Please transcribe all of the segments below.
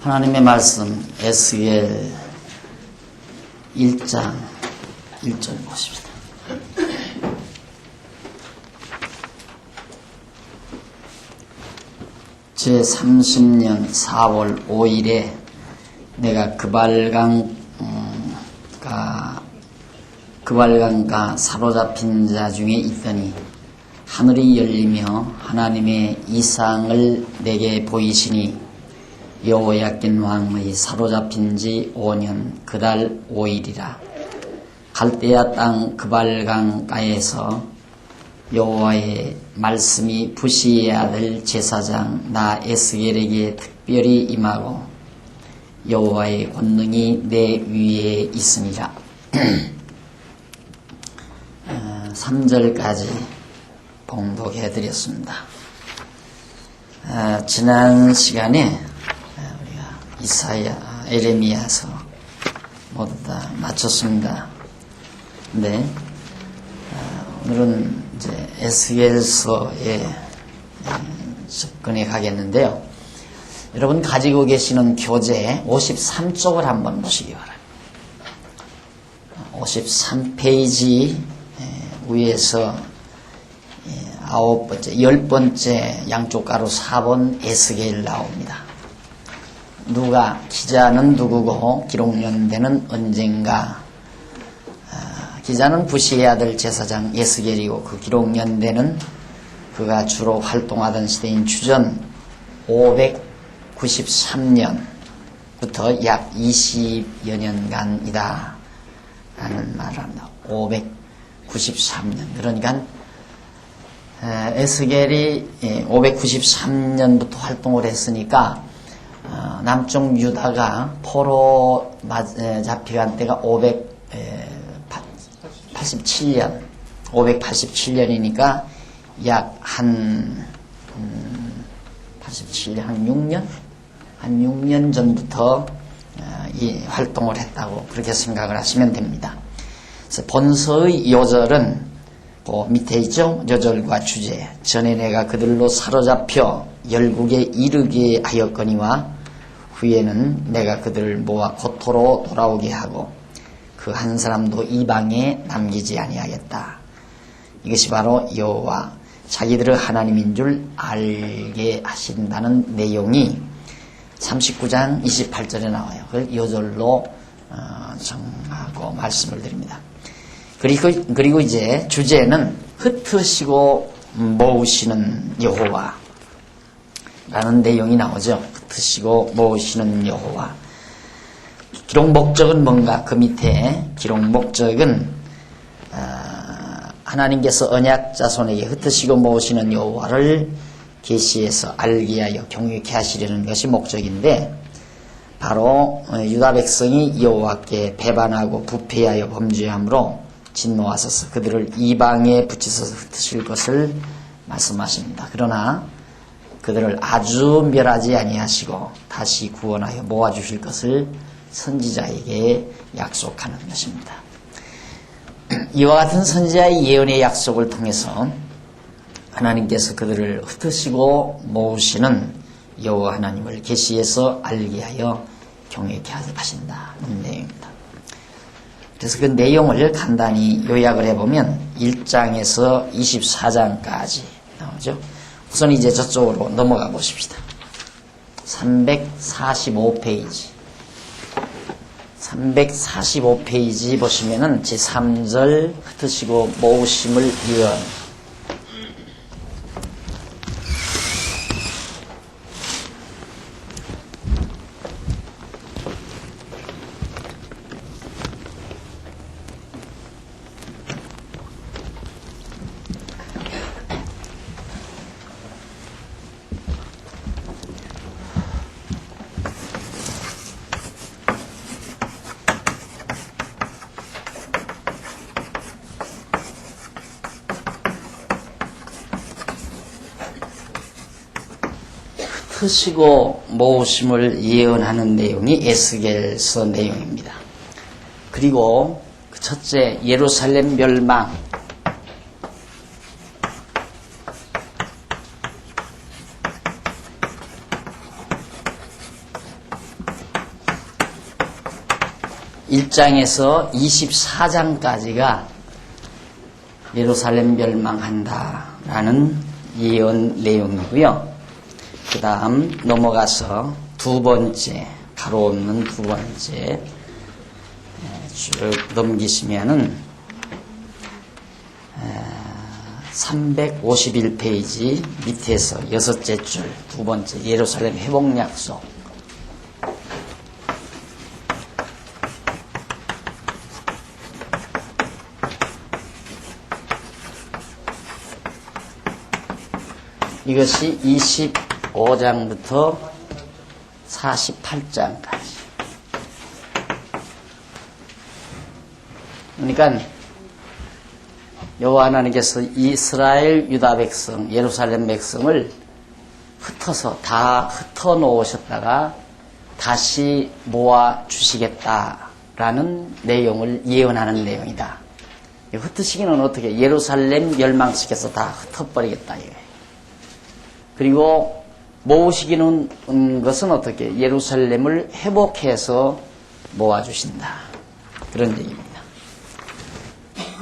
하나님의 말씀 에스겔 1장 1절 보십시다. 제 30년 4월 5일에 내가 그발강가 사로잡힌 자 중에 있더니 하늘이 열리며 하나님의 이상을 내게 보이시니 여호야긴 왕의 사로잡힌 지 5년 그달 5일이라. 갈대아 땅 그발강가에서 여호와의 말씀이 부시의 아들 제사장 나 에스겔에게 특별히 임하고 여호와의 권능이 내 위에 있으니라. 3절까지 봉독해 드렸습니다. 지난 시간에 우리가 이사야, 에레미야서 모두 다 마쳤습니다. 근데 오늘은 이제 에스겔서에 접근해 가겠는데요. 여러분 가지고 계시는 교재 53쪽을 한번 보시기 바랍니다. 53페이지 위에서 10번째 양쪽 가로 4번 에스겔 나옵니다. 누가, 기자는 누구고 기록연대는 언젠가. 기자는 부시의 아들 제사장 에스겔이고 그 기록연대는 그가 주로 활동하던 시대인 주전 593년부터 약 20여 년간이다 라는 말을 합니다. 593년. 그러니까 에스겔이 593년부터 활동을 했으니까 남쪽 유다가 포로 잡혀간 때가 587년이니까 약 한 87년, 한 6년? 한 6년 전부터 이 활동을 했다고 그렇게 생각을 하시면 됩니다. 그래서 본서의 요절은 그 밑에 있죠? 요절과 주제. 전에 내가 그들로 사로잡혀 열국에 이르게 하였거니와 후에는 내가 그들을 모아 고토로 돌아오게 하고 그 한 사람도 이방에 남기지 아니하겠다. 이것이 바로 여호와 자기들의 하나님인 줄 알게 하신다는 내용이 39장 28절에 나와요. 그걸 요절로 정하고 말씀을 드립니다. 그리고 이제 주제는 흩으시고 모으시는 여호와라는 내용이 나오죠. 흩으시고 모으시는 여호와. 기록 목적은 뭔가? 그 밑에 기록 목적은 하나님께서 언약 자손에게 흩으시고 모으시는 여호와를 계시해서 알게 하여 경외케 하시려는 것이 목적인데, 바로 유다 백성이 여호와께 배반하고 부패하여 범죄함으로 진노하셔서 그들을 이방에 붙이셔서 흩으실 것을 말씀하십니다. 그러나 그들을 아주 멸하지 아니하시고 다시 구원하여 모아주실 것을 선지자에게 약속하는 것입니다. 이와 같은 선지자의 예언의 약속을 통해서 하나님께서 그들을 흩으시고 모으시는 여호와 하나님을 계시해서 알게 하여 경외케 하신다는 내용입니다. 그래서 그 내용을 간단히 요약을 해보면 1장에서 24장까지 나오죠. 우선 이제 저쪽으로 넘어가 보십시다. 345페이지 보시면은 제3절 흩으시고 모으심을 예언. 흩으시고 모으심을 예언하는 내용이 에스겔서 내용입니다. 그리고 그 첫째, 예루살렘 멸망. 1장에서 24장까지가 예루살렘 멸망한다라는 예언 내용이고요. 그 다음 넘어가서 두 번째, 가로 없는 두 번째 쭉 넘기시면은 351페이지 밑에서 여섯째 줄 두 번째 예루살렘 회복 약속. 이것이 25장부터 48장까지. 그러니까 여호와 하나님께서 이스라엘 유다 백성, 예루살렘 백성을 흩어서 다 흩어 놓으셨다가 다시 모아 주시겠다라는 내용을 예언하는 내용이다. 흩으시기는 어떻게? 예루살렘 멸망시켜서 다 흩어버리겠다 이거예요. 그리고 모으시기는 것은 어떻게? 예루살렘을 회복해서 모아주신다. 그런 얘기입니다.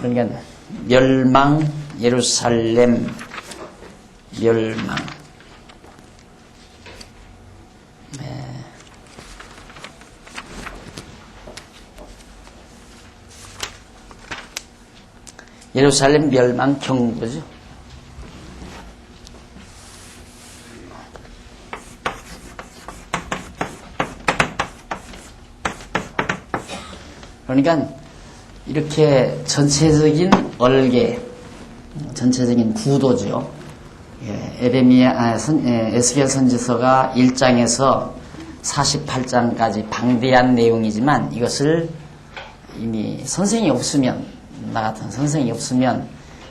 그러니까 멸망, 예루살렘 멸망. 네. 예루살렘 멸망 경고죠. 그러니까 이렇게 전체적인 얼개, 전체적인 구도죠. 에스겔 선지서가 1장에서 48장까지 방대한 내용이지만 이것을 이미 선생이 없으면, 나 같은 선생이 없으면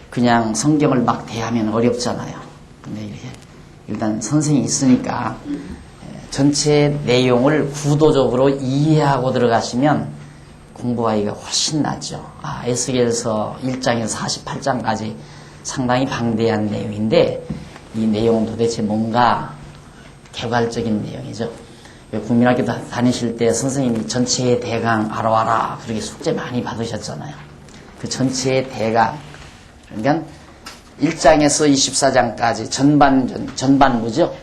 그냥 성경을 막 대하면 어렵잖아요. 근데 이렇게 일단 선생이 있으니까 전체 내용을 구도적으로 이해하고 들어가시면 공부하기가 훨씬 낫죠. 에스겔서 1장에서 48장까지 상당히 방대한 내용인데 이 내용은 도대체 뭔가 개괄적인 내용이죠. 국민학교 다니실 때 선생님이 전체의 대강 알아와라 그렇게 숙제 많이 받으셨잖아요. 그 전체의 대강, 그러니까 1장에서 24장까지 전반부죠.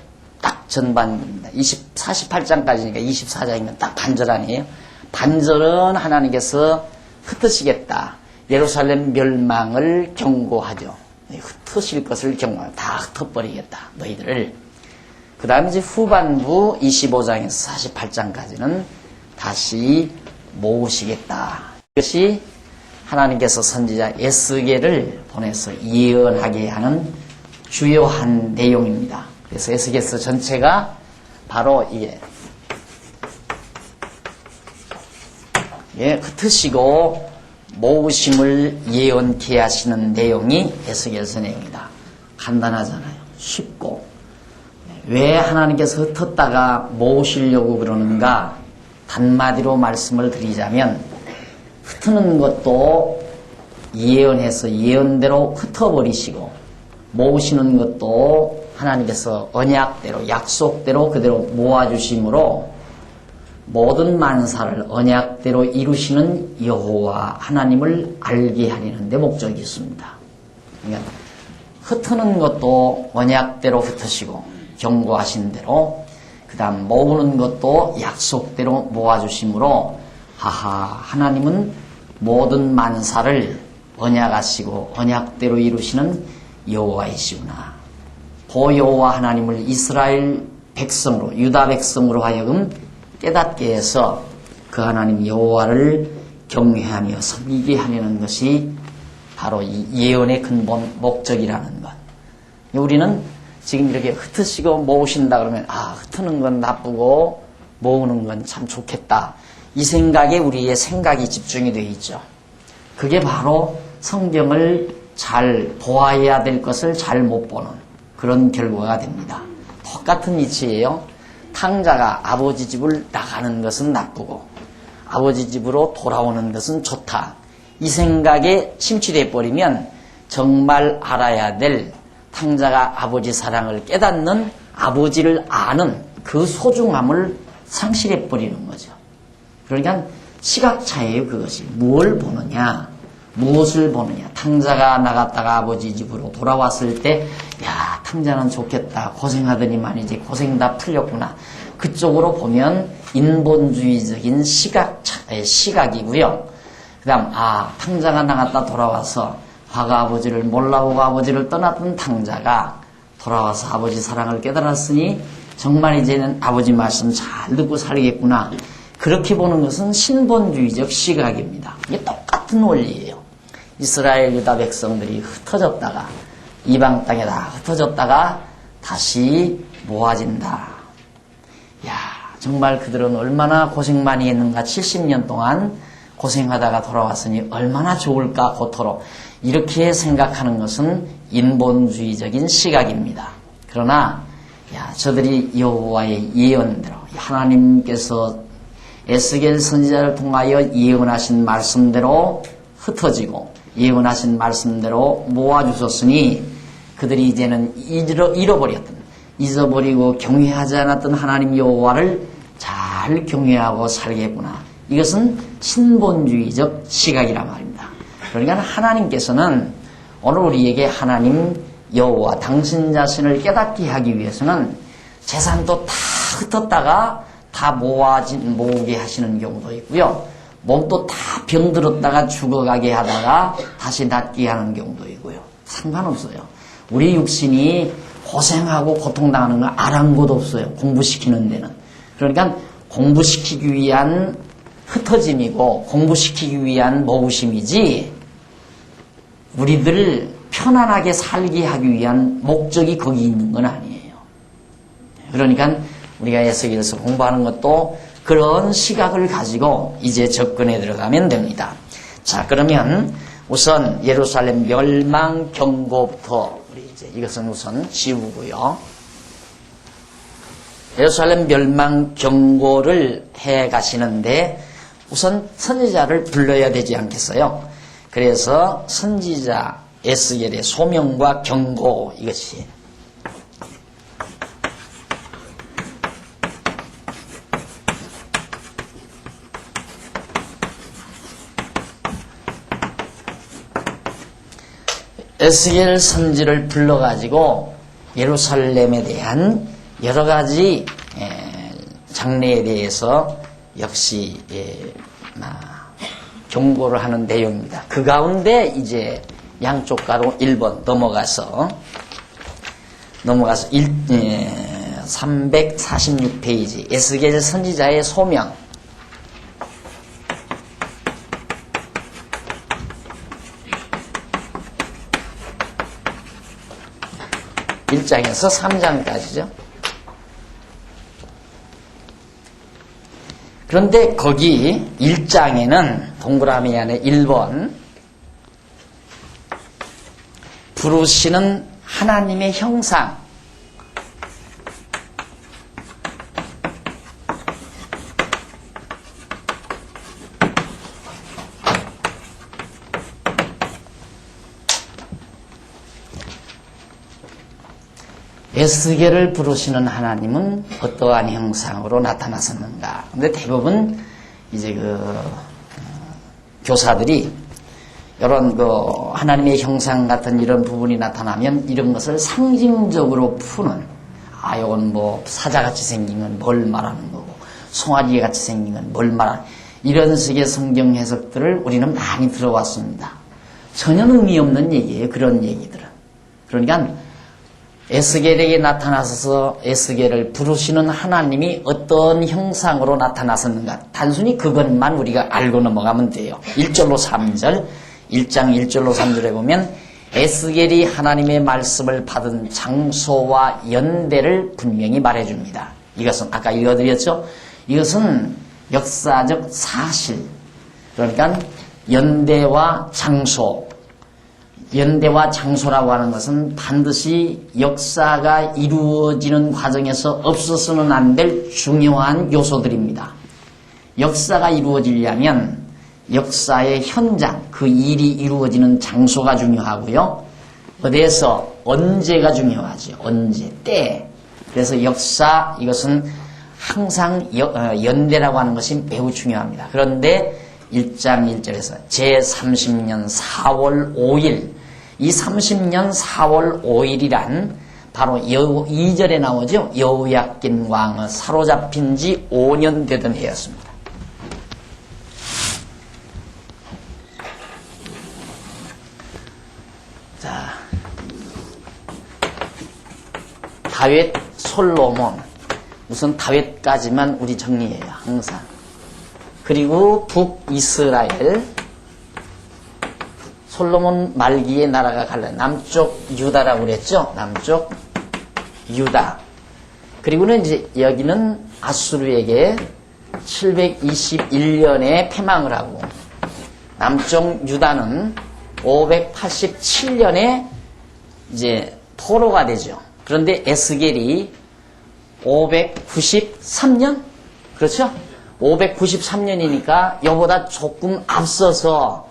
딱 전반입니다. 48장까지니까 24장이면 딱 반절 아니에요. 반절은 하나님께서 흩으시겠다. 예루살렘 멸망을 경고하죠. 흩으실 것을 경고하죠. 다 흩어버리겠다. 너희들을. 그 다음에 이제 후반부 25장에서 48장까지는 다시 모으시겠다. 이것이 하나님께서 선지자 에스겔을 보내서 예언하게 하는 주요한 내용입니다. 그래서 에스겔서 전체가 바로 이게 흩으시고 모으심을 예언케 하시는 내용이 에스겔서 내용이다. 간단하잖아요. 쉽고. 왜 하나님께서 흩었다가 모으시려고 그러는가? 단마디로 말씀을 드리자면 흩는 것도 예언해서 예언대로 흩어버리시고 모으시는 것도 하나님께서 언약대로 약속대로 그대로 모아주심으로 모든 만사를 언약대로 이루시는 여호와 하나님을 알게 하려는 데 목적이 있습니다. 그러니까 흩는 것도 언약대로 흩으시고 경고하신 대로 그 다음 모으는 것도 약속대로 모아주심으로 하나님은 모든 만사를 언약하시고 언약대로 이루시는 여호와이시구나. 그 여호와 하나님을 이스라엘 백성으로 유다 백성으로 하여금 깨닫게 해서 그 하나님 여호와를 경외하며 섬기게 하려는 것이 바로 이 예언의 근본 목적이라는 것. 우리는 지금 이렇게 흩으시고 모으신다 그러면 흩는 건 나쁘고 모으는 건 참 좋겠다. 이 생각에 우리의 생각이 집중이 되어 있죠. 그게 바로 성경을 잘 보아야 될 것을 잘 못 보는 그런 결과가 됩니다. 똑같은 이치예요. 탕자가 아버지 집을 나가는 것은 나쁘고 아버지 집으로 돌아오는 것은 좋다. 이 생각에 침취돼 버리면 정말 알아야 될 탕자가 아버지 사랑을 깨닫는 아버지를 아는 그 소중함을 상실해 버리는 거죠. 그러니까 시각차예요. 그것이 뭘 보느냐, 무엇을 보느냐. 탕자가 나갔다가 아버지 집으로 돌아왔을 때, 야, 탕자는 좋겠다, 고생하더니만 이제 고생 다 풀렸구나. 그쪽으로 보면 인본주의적인 시각이고요. 그 다음, 탕자가 나갔다 돌아와서 화가 아버지를 몰라보고 아버지를 떠났던 탕자가 돌아와서 아버지 사랑을 깨달았으니 정말 이제는 아버지 말씀 잘 듣고 살겠구나. 그렇게 보는 것은 신본주의적 시각입니다. 이게 똑같은 원리예요. 이스라엘 유다 백성들이 흩어졌다가 이방 땅에다 흩어졌다가 다시 모아진다. 야, 정말 그들은 얼마나 고생 많이 했는가. 70년 동안 고생하다가 돌아왔으니 얼마나 좋을까 고토록. 이렇게 생각하는 것은 인본주의적인 시각입니다. 그러나 저들이 여호와의 예언대로 하나님께서 에스겔 선지자를 통하여 예언하신 말씀대로 흩어지고 예언하신 말씀대로 모아주셨으니 그들이 이제는 잊어버리고 경외하지 않았던 하나님 여호와를 잘 경외하고 살겠구나. 이것은 신본주의적 시각이란 말입니다. 그러니까 하나님께서는 오늘 우리에게 하나님 여호와 당신 자신을 깨닫게 하기 위해서는 재산도 다 흩었다가 다 모으게 하시는 경우도 있고요. 몸도 다 병들었다가 죽어가게 하다가 다시 낫게 하는 경우도 있고요. 상관없어요. 우리 육신이 고생하고 고통당하는 건 아랑곳 없어요. 공부시키는 데는. 그러니까 공부시키기 위한 흩어짐이고 공부시키기 위한 모으심이지 우리들을 편안하게 살게 하기 위한 목적이 거기 있는 건 아니에요. 그러니까 우리가 에스겔서 공부하는 것도 그런 시각을 가지고 이제 접근해 들어가면 됩니다. 자, 그러면 우선 예루살렘 멸망 경고부터 우리 이제 이것은 우선 지우고요. 예루살렘 멸망 경고를 해 가시는데 우선 선지자를 불러야 되지 않겠어요? 그래서 선지자 에스겔의 소명과 경고 이것이 에스겔 선지를 불러가지고 예루살렘에 대한 여러 가지 장래에 대해서 역시 경고를 하는 내용입니다. 그 가운데 이제 양쪽 가로 1번 넘어가서 346페이지 에스겔 선지자의 소명. (1) 장에서 3장까지죠. 그런데 거기 1장에는 동그라미 안에 1번 부르시는 하나님의 형상, 에스겔을 부르시는 하나님은 어떠한 형상으로 나타나셨는가. 근데 대부분 이제 교사들이 이런 하나님의 형상 같은 이런 부분이 나타나면 이런 것을 상징적으로 푸는, 이건 사자같이 생긴 건 뭘 말하는 거고, 송아지같이 생긴 건 뭘 말하는, 이런 식의 성경 해석들을 우리는 많이 들어왔습니다. 전혀 의미 없는 얘기예요, 그런 얘기들은. 그러니까 에스겔에게 나타나셔서 에스겔을 부르시는 하나님이 어떤 형상으로 나타나셨는가, 단순히 그것만 우리가 알고 넘어가면 돼요. 1절로 3절, 1장 1절로 3절에 보면 에스겔이 하나님의 말씀을 받은 장소와 연대를 분명히 말해줍니다. 이것은 아까 읽어드렸죠? 이것은 역사적 사실, 그러니까 연대와 장소라고 하는 것은 반드시 역사가 이루어지는 과정에서 없어서는 안 될 중요한 요소들입니다. 역사가 이루어지려면 역사의 현장, 그 일이 이루어지는 장소가 중요하고요. 어디에서, 언제가 중요하죠. 언제, 때. 그래서 역사, 이것은 항상 연대라고 하는 것이 매우 중요합니다. 그런데 1장 1절에서 제30년 4월 5일 이 30년 4월 5일이란 바로 2절에 나오죠. 여호야긴 왕의 사로잡힌 지 5년 되던 해였습니다. 자, 다윗, 솔로몬 우선 다윗까지만 우리 정리해요. 항상. 그리고 북이스라엘 솔로몬 말기에 나라가 갈라요. 남쪽 유다라고 그랬죠. 남쪽 유다. 그리고는 이제 여기는 아수르에게 721년에 패망을 하고 남쪽 유다는 587년에 이제 포로가 되죠. 그런데 에스겔이 593년? 그렇죠? 593년이니까 여보다 조금 앞서서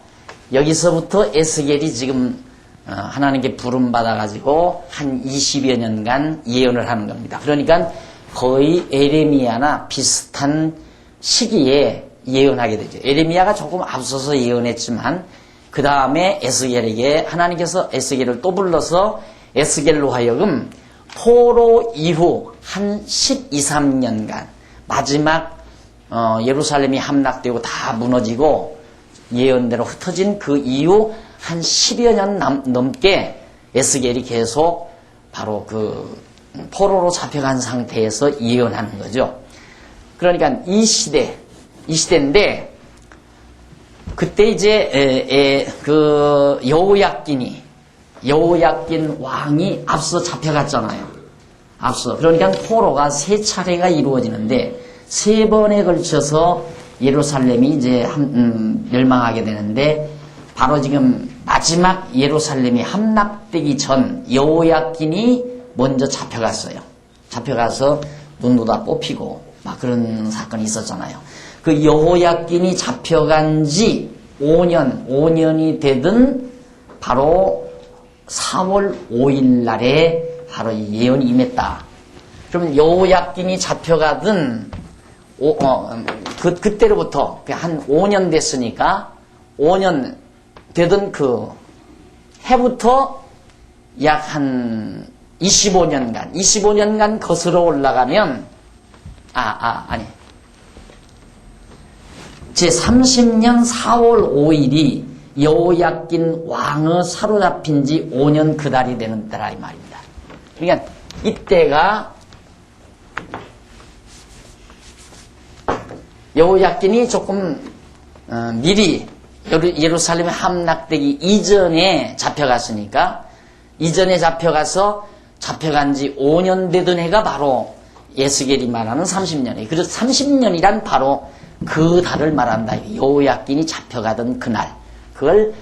여기서부터 에스겔이 지금 하나님께 부름받아가지고 한 20여 년간 예언을 하는 겁니다. 그러니까 거의 에레미야나 비슷한 시기에 예언하게 되죠. 에레미야가 조금 앞서서 예언했지만 그 다음에 에스겔에게 하나님께서 에스겔을 또 불러서 에스겔로 하여금 포로 이후 한 12, 13년간 마지막 예루살렘이 함락되고 다 무너지고 예언대로 흩어진 그 이후 한 10여 년 넘게 에스겔이 계속 바로 그 포로로 잡혀간 상태에서 예언하는 거죠. 그러니까 이 시대인데 그때 이제 그 여호야긴 왕이 앞서 잡혀갔잖아요. 앞서. 그러니까 포로가 3차례가 이루어지는데 3번에 걸쳐서 예루살렘이 이제 멸망하게 되는데 바로 지금 마지막 예루살렘이 함락되기 전 여호야긴이 먼저 잡혀갔어요. 잡혀가서 눈도 다 뽑히고 막 그런 사건이 있었잖아요. 그 여호야긴이 잡혀간 지 5년이 되던 바로 4월 5일 날에 바로 이 예언이 임했다. 그러면 여호야긴이 잡혀가던 그때로부터 한 5년 됐으니까 5년 되던 그 해부터 약 한 25년간 거슬러 올라가면 아니 제30년 4월 5일이 여호야긴 왕의 사로잡힌 지 5년 그 달이 되는 때라 이 말입니다. 그러니까 이때가 여호야긴이 조금 미리 예루살렘에 함락되기 이전에 잡혀갔으니까 이전에 잡혀간 지 5년 되던 해가 바로 에스겔이 말하는 30년이에요. 그래서 30년이란 바로 그 달을 말한다. 여호야긴이 잡혀가던 그날. 그걸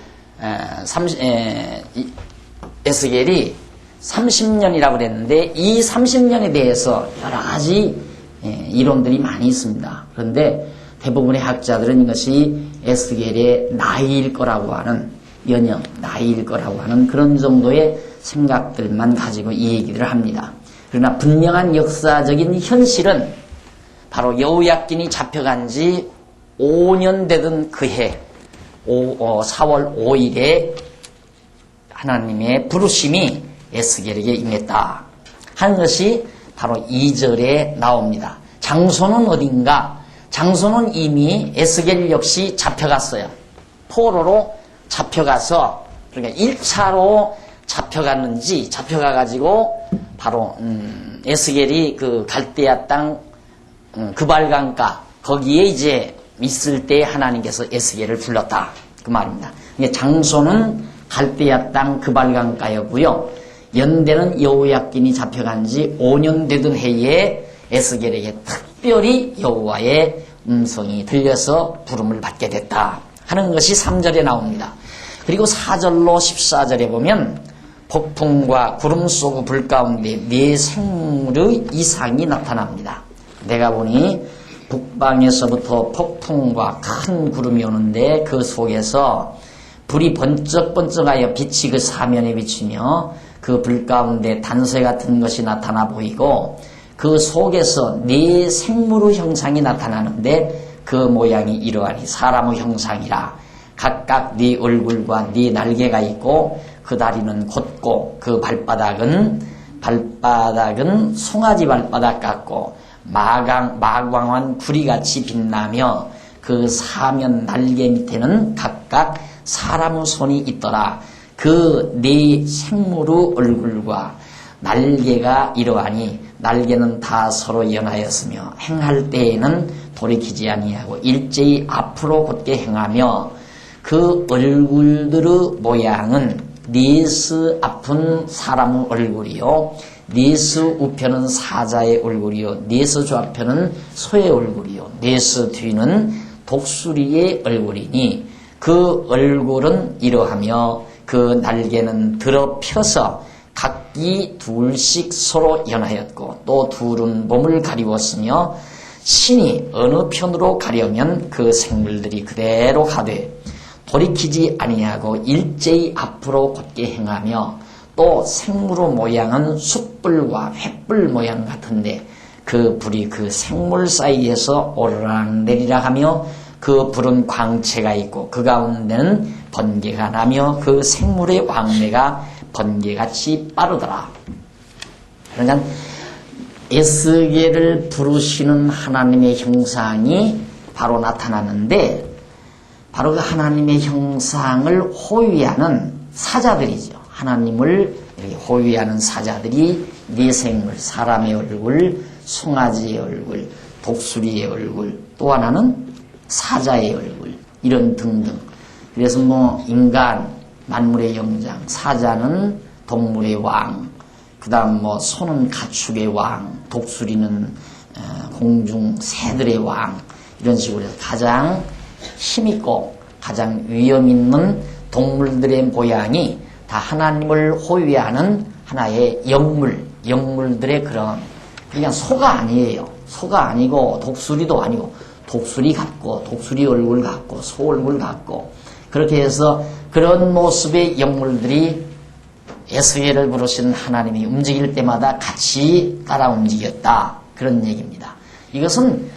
에스겔이 30년이라고 그랬는데 이 30년에 대해서 여러 가지 이론들이 많이 있습니다. 그런데 대부분의 학자들은 이것이 에스겔의 나이일 거라고 하는 연영, 나이일 거라고 하는 그런 정도의 생각들만 가지고 이 얘기들을 합니다. 그러나 분명한 역사적인 현실은 바로 여호야긴이 잡혀간 지 5년 되던 그 해 4월 5일에 하나님의 부르심이 에스겔에게 임했다 하는 것이 바로 2절에 나옵니다. 장소는 어딘가? 장소는 이미 에스겔 역시 잡혀갔어요. 포로로 잡혀가서 그러니까 1차로 잡혀갔는지 잡혀가가지고 바로 에스겔이 그 갈대아 땅 그발강가 거기에 이제 있을 때 하나님께서 에스겔을 불렀다 그 말입니다. 장소는 갈대아 땅 그발강가였고요. 연대는 여호야긴이 잡혀간 지 5년 되던 해에 에스겔에게 특별히 여호와의 음성이 들려서 부름을 받게 됐다 하는 것이 3절에 나옵니다. 그리고 4절로 14절에 보면 폭풍과 구름 쏘고 불 가운데 네 생물의 이상이 나타납니다. 내가 보니 북방에서부터 폭풍과 큰 구름이 오는데 그 속에서 불이 번쩍번쩍하여 빛이 그 사면에 비치며 그 불 가운데 단새 같은 것이 나타나 보이고 그 속에서 네 생물의 형상이 나타나는데 그 모양이 이러하니 사람의 형상이라. 각각 네 얼굴과 네 날개가 있고 그 다리는 곧고 그 발바닥은 송아지 발바닥 같고 마광한 구리같이 빛나며 그 사면 날개 밑에는 각각 사람의 손이 있더라. 그 네 생물의 얼굴과 날개가 이러하니 날개는 다 서로 연하였으며 행할 때에는 돌이키지 아니하고 일제히 앞으로 곧게 행하며 그 얼굴들의 모양은 네스 앞은 사람의 얼굴이요 네스 우편은 사자의 얼굴이요 네스 좌편은 소의 얼굴이요 네스 뒤는 독수리의 얼굴이니 그 얼굴은 이러하며 그 날개는 들어 펴서 각기 둘씩 서로 연하였고 또 둘은 몸을 가리웠으며 신이 어느 편으로 가려면 그 생물들이 그대로 가되 돌이키지 아니하고 일제히 앞으로 곧게 행하며 또 생물의 모양은 숯불과 횃불 모양 같은데 그 불이 그 생물 사이에서 오르락내리락 하며 그 불은 광채가 있고 그 가운데는 번개가 나며 그 생물의 왕래가 번개같이 빠르더라. 그러니까 에스겔을 부르시는 하나님의 형상이 바로 나타나는데 바로 그 하나님의 형상을 호위하는 사자들이죠. 하나님을 이렇게 호위하는 사자들이 네 생물, 사람의 얼굴, 송아지의 얼굴, 독수리의 얼굴, 또 하나는 사자의 얼굴, 이런 등등. 그래서 뭐 인간, 만물의 영장, 사자는 동물의 왕, 그 다음 뭐 소는 가축의 왕, 독수리는 공중 새들의 왕, 이런 식으로 해서 가장 힘있고 가장 위험있는 동물들의 모양이 다 하나님을 호위하는 하나의 영물들의 그런, 그냥 소가 아니에요. 소가 아니고 독수리도 아니고 독수리 같고 독수리 얼굴 같고 소 얼굴 같고 그렇게 해서 그런 모습의 영물들이 에스겔을 부르신 하나님이 움직일 때마다 같이 따라 움직였다. 그런 얘기입니다. 이것은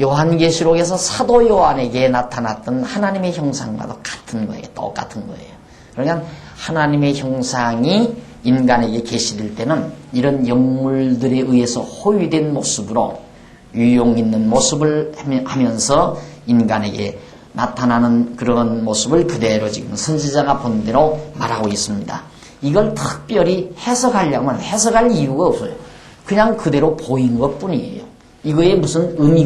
요한계시록에서 사도 요한에게 나타났던 하나님의 형상과도 같은 거예요. 똑같은 거예요. 그러니까 하나님의 형상이 인간에게 계시될 때는 이런 영물들에 의해서 호위된 모습으로 유용 있는 모습을 하면서 인간에게 나타나는 그런 모습을 그대로 지금 선지자가 본 대로 말하고 있습니다. 이걸 특별히 해석하려면 해석할 이유가 없어요. 그냥 그대로 보인 것 뿐이에요. 이거에 무슨 의미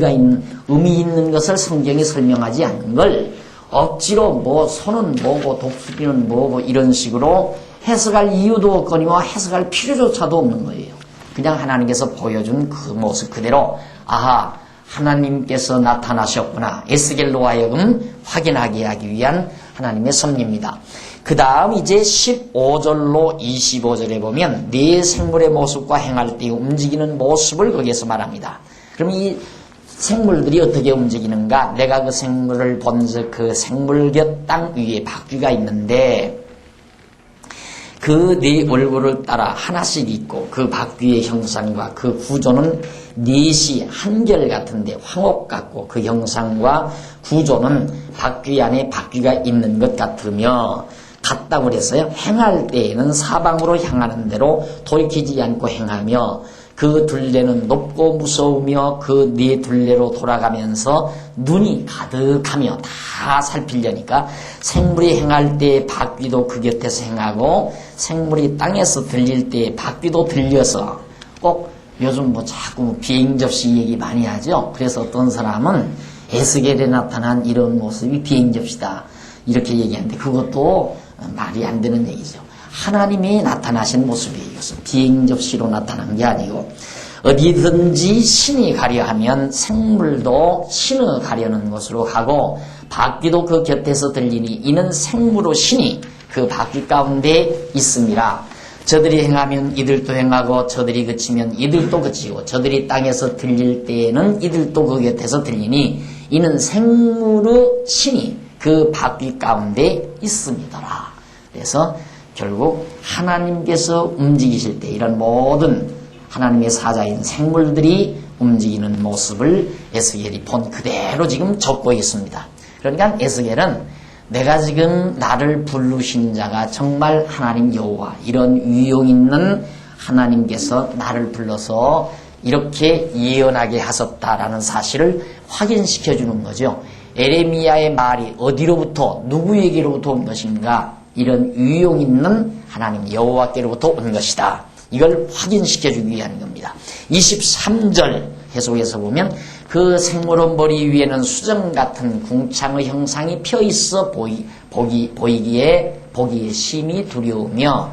있는 것을 성경이 설명하지 않는 걸 억지로 뭐 소는 뭐고 독수리는 뭐고 이런 식으로 해석할 이유도 없거니와 해석할 필요조차도 없는 거예요. 그냥 하나님께서 보여준 그 모습 그대로 아하 하나님께서 나타나셨구나 에스겔로 하여금 확인하게 하기 위한 하나님의 섭리입니다. 그 다음 이제 15절로 25절에 보면 네 생물의 모습과 행할 때 움직이는 모습을 거기에서 말합니다. 그럼 이 생물들이 어떻게 움직이는가? 내가 그 생물을 본즉 그 생물 곁 땅 위에 바퀴가 있는데 그 네 얼굴을 따라 하나씩 있고 그 바퀴의 형상과 그 구조는 넷이 한결 같은데 황옥 같고 그 형상과 구조는 바퀴 안에 바퀴가 있는 것 같으며 같다고 그랬어요. 행할 때에는 사방으로 향하는 대로 돌이키지 않고 행하며 그 둘레는 높고 무서우며 그 네 둘레로 돌아가면서 눈이 가득하며 다 살피려니까 생물이 행할 때 바퀴도 그 곁에서 행하고 생물이 땅에서 들릴 때 바퀴도 들려서 꼭 요즘 뭐 자꾸 비행 접시 얘기 많이 하죠. 그래서 어떤 사람은 에스겔에 나타난 이런 모습이 비행 접시다 이렇게 얘기하는데 그것도 말이 안 되는 얘기죠. 하나님이 나타나신 모습이에요. 비행 접시로 나타난 게 아니고 어디든지 신이 가려 하면 생물도 신을 가려는 것으로 하고 바퀴도 그 곁에서 들리니 이는 생물의 신이 그 바퀴 가운데 있음이라. 저들이 행하면 이들도 행하고 저들이 그치면 이들도 그치고 저들이 땅에서 들릴 때에는 이들도 그 곁에서 들리니 이는 생물의 신이 그 바퀴 가운데 있음이더라. 그래서 결국 하나님께서 움직이실 때 이런 모든 하나님의 사자인 생물들이 움직이는 모습을 에스겔이 본 그대로 지금 적고 있습니다. 그러니까 에스겔은 내가 지금 나를 부르신 자가 정말 하나님 여호와, 이런 위용 있는 하나님께서 나를 불러서 이렇게 예언하게 하셨다라는 사실을 확인시켜 주는 거죠. 에레미야의 말이 어디로부터, 누구에게로부터 온 것인가? 이런 위용 있는 하나님 여호와께로부터 온 것이다. 이걸 확인시켜 주기 위한 겁니다. 23절 해석에서 보면 그 생물원 머리 위에는 수정 같은 궁창의 형상이 펴 있어 보기에 심히 두려우며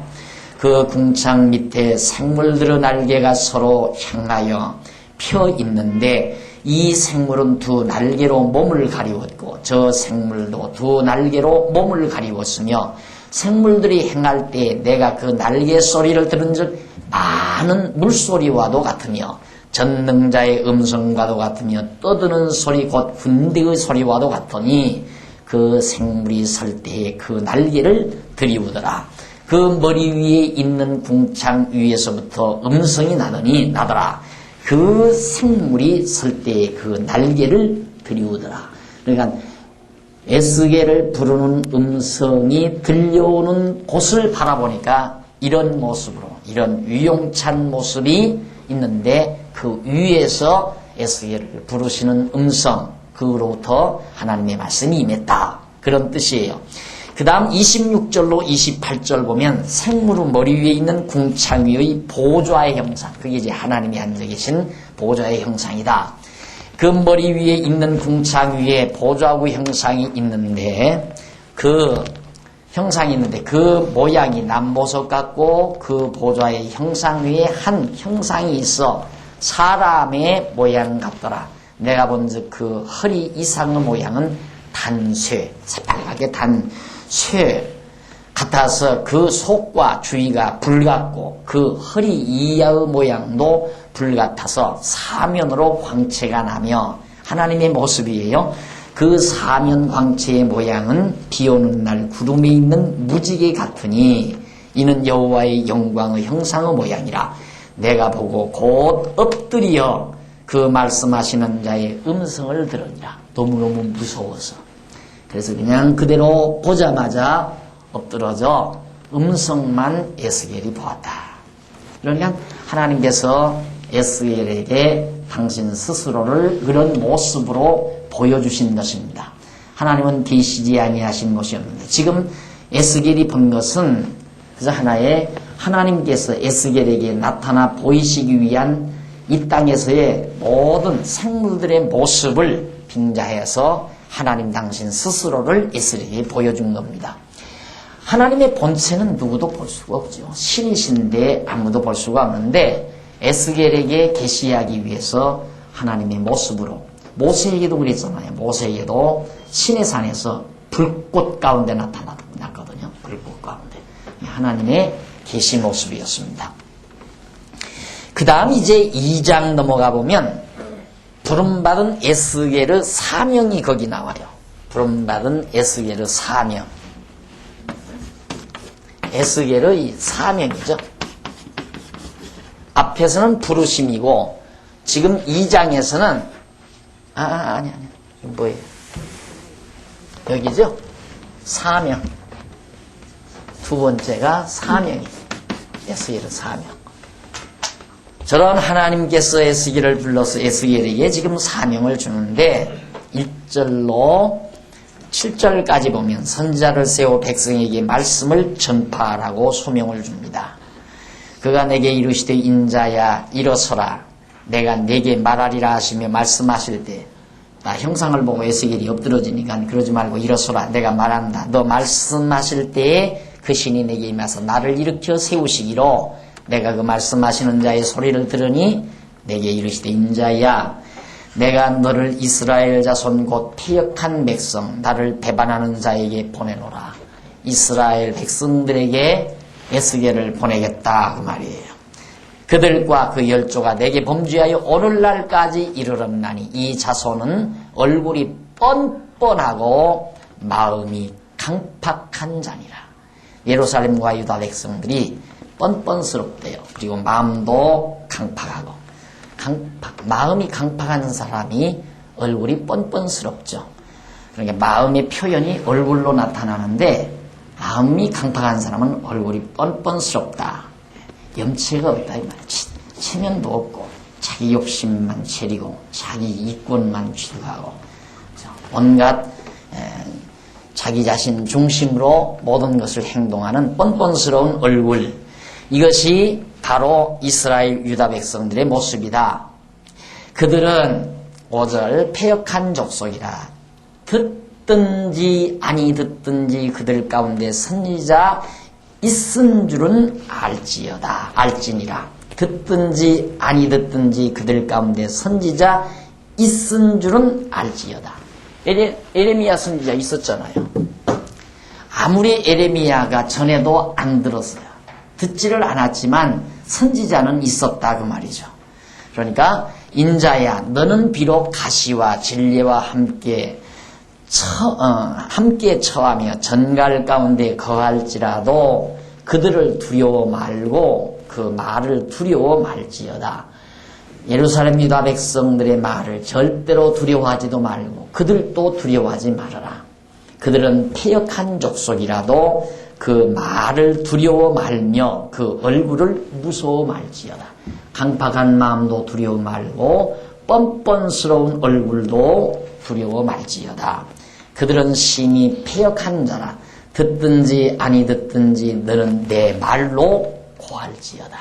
그 궁창 밑에 생물들의 날개가 서로 향하여 펴 있는데 이 생물은 두 날개로 몸을 가리웠고 저 생물도 두 날개로 몸을 가리웠으며 생물들이 행할 때 내가 그 날개 소리를 들은 즉 많은 물소리와도 같으며 전능자의 음성과도 같으며 떠드는 소리 곧 군대의 소리와도 같으니 그 생물이 설 때에 그 날개를 들이우더라. 그 머리 위에 있는 궁창 위에서부터 음성이 나더라. 그 생물이 설 때에 그 날개를 들이우더라. 그러니까 에스겔을 부르는 음성이 들려오는 곳을 바라보니까 이런 모습으로, 이런 위용찬 모습이 있는데 그 위에서 에스겔을 부르시는 음성, 그로부터 하나님의 말씀이 임했다. 그런 뜻이에요. 그 다음 26절로 28절 보면 생물의 머리 위에 있는 궁창 위의 보좌의 형상, 그게 이제 하나님이 앉아 계신 보좌의 형상이다. 그 머리 위에 있는 궁창 위에 보좌의 형상이 있는데 그 형상이 있는데 그 모양이 남보석 같고 그 보좌의 형상 위에 한 형상이 있어 사람의 모양 같더라. 내가 본즉 그 허리 이상의 모양은 단쇠, 새빨갛게 단 쇠 같아서 그 속과 주위가 불같고 그 허리 이하의 모양도 불같아서 사면으로 광채가 나며 하나님의 모습이에요. 그 사면 광채의 모양은 비오는 날 구름에 있는 무지개 같으니 이는 여호와의 영광의 형상의 모양이라. 내가 보고 곧 엎드려 그 말씀하시는 자의 음성을 들으니라. 너무너무 무서워서 그래서 그냥 그대로 보자마자 엎드러져 음성만 에스겔이 보았다. 그러니까 하나님께서 에스겔에게 당신 스스로를 그런 모습으로 보여주신 것입니다. 하나님은 계시지 아니하신 것이었는데 지금 에스겔이 본 것은 그래서 하나의 하나님께서 에스겔에게 나타나 보이시기 위한 이 땅에서의 모든 생물들의 모습을 빙자해서 하나님 당신 스스로를 에스겔에게 보여준 겁니다. 하나님의 본체는 누구도 볼 수가 없죠. 신이신데 아무도 볼 수가 없는데 에스겔에게 계시하기 위해서 하나님의 모습으로, 모세에게도 그랬잖아요. 모세에게도 시내산에서 불꽃 가운데 나타났거든요. 불꽃 가운데. 하나님의 계시 모습이었습니다. 그 다음 이제 2장 넘어가 보면 부름받은 에스겔의 사명이 거기 나와요. 부름받은 에스겔의 사명. 에스겔의 사명이죠. 앞에서는 부르심이고 지금 2장에서는 아니 뭐예요? 여기죠? 사명. 두 번째가 사명이에요. 에스겔의 사명. 저런 하나님께서 에스겔을 불러서 에스겔에게 지금 사명을 주는데 1절로 7절까지 보면 선지자를 세워 백성에게 말씀을 전파하라고 소명을 줍니다. 그가 내게 이르시되 인자야 일어서라 내가 내게 말하리라 하시며 말씀하실 때 나 형상을 보고 에스겔이 엎드러지니까 그러지 말고 일어서라 내가 말한다. 너 말씀하실 때에 그 신이 내게 임해서 나를 일으켜 세우시기로 내가 그 말씀하시는 자의 소리를 들으니 내게 이르시되 인자야 내가 너를 이스라엘 자손 곧 패역한 백성 나를 배반하는 자에게 보내노라. 이스라엘 백성들에게 에스겔을 보내겠다 그 말이에요. 그들과 그 열조가 내게 범죄하여 오늘날까지 이르렀나니 이 자손은 얼굴이 뻔뻔하고 마음이 강팍한 자니라. 예루살렘과 유다 백성들이 뻔뻔스럽대요. 그리고 마음도 강팍하고 마음이 강팍한 사람이 얼굴이 뻔뻔스럽죠. 그러니까 마음의 표현이 얼굴로 나타나는데 마음이 강팍한 사람은 얼굴이 뻔뻔스럽다. 염치가 없다 이 말이야. 체면도 없고 자기 욕심만 채리고 자기 이권만 취득하고 온갖 자기 자신 중심으로 모든 것을 행동하는 뻔뻔스러운 얼굴, 이것이 바로 이스라엘 유다 백성들의 모습이다. 그들은 5절 패역한 족속이라. 듣든지 아니 듣든지 그들 가운데 선지자 있은 줄은 알지니라. 듣든지 아니 듣든지 그들 가운데 선지자 있은 줄은 알지어다. 에레미야 선지자 있었잖아요. 아무리 에레미야가 전에도 안 들었어요. 듣지를 않았지만 선지자는 있었다 그 말이죠. 그러니까 인자야 너는 비록 가시와 진리와 함께 처하며 전갈 가운데 거할지라도 그들을 두려워 말고 그 말을 두려워 말지어다. 예루살렘 유다 백성들의 말을 절대로 두려워하지도 말고 그들도 두려워하지 말아라. 그들은 패역한 족속이라도 그 말을 두려워 말며 그 얼굴을 무서워 말지어다. 강팍한 마음도 두려워 말고 뻔뻔스러운 얼굴도 두려워 말지어다. 그들은 심히 패역한 자라. 듣든지 아니 듣든지 너는 내 말로 고할지어다.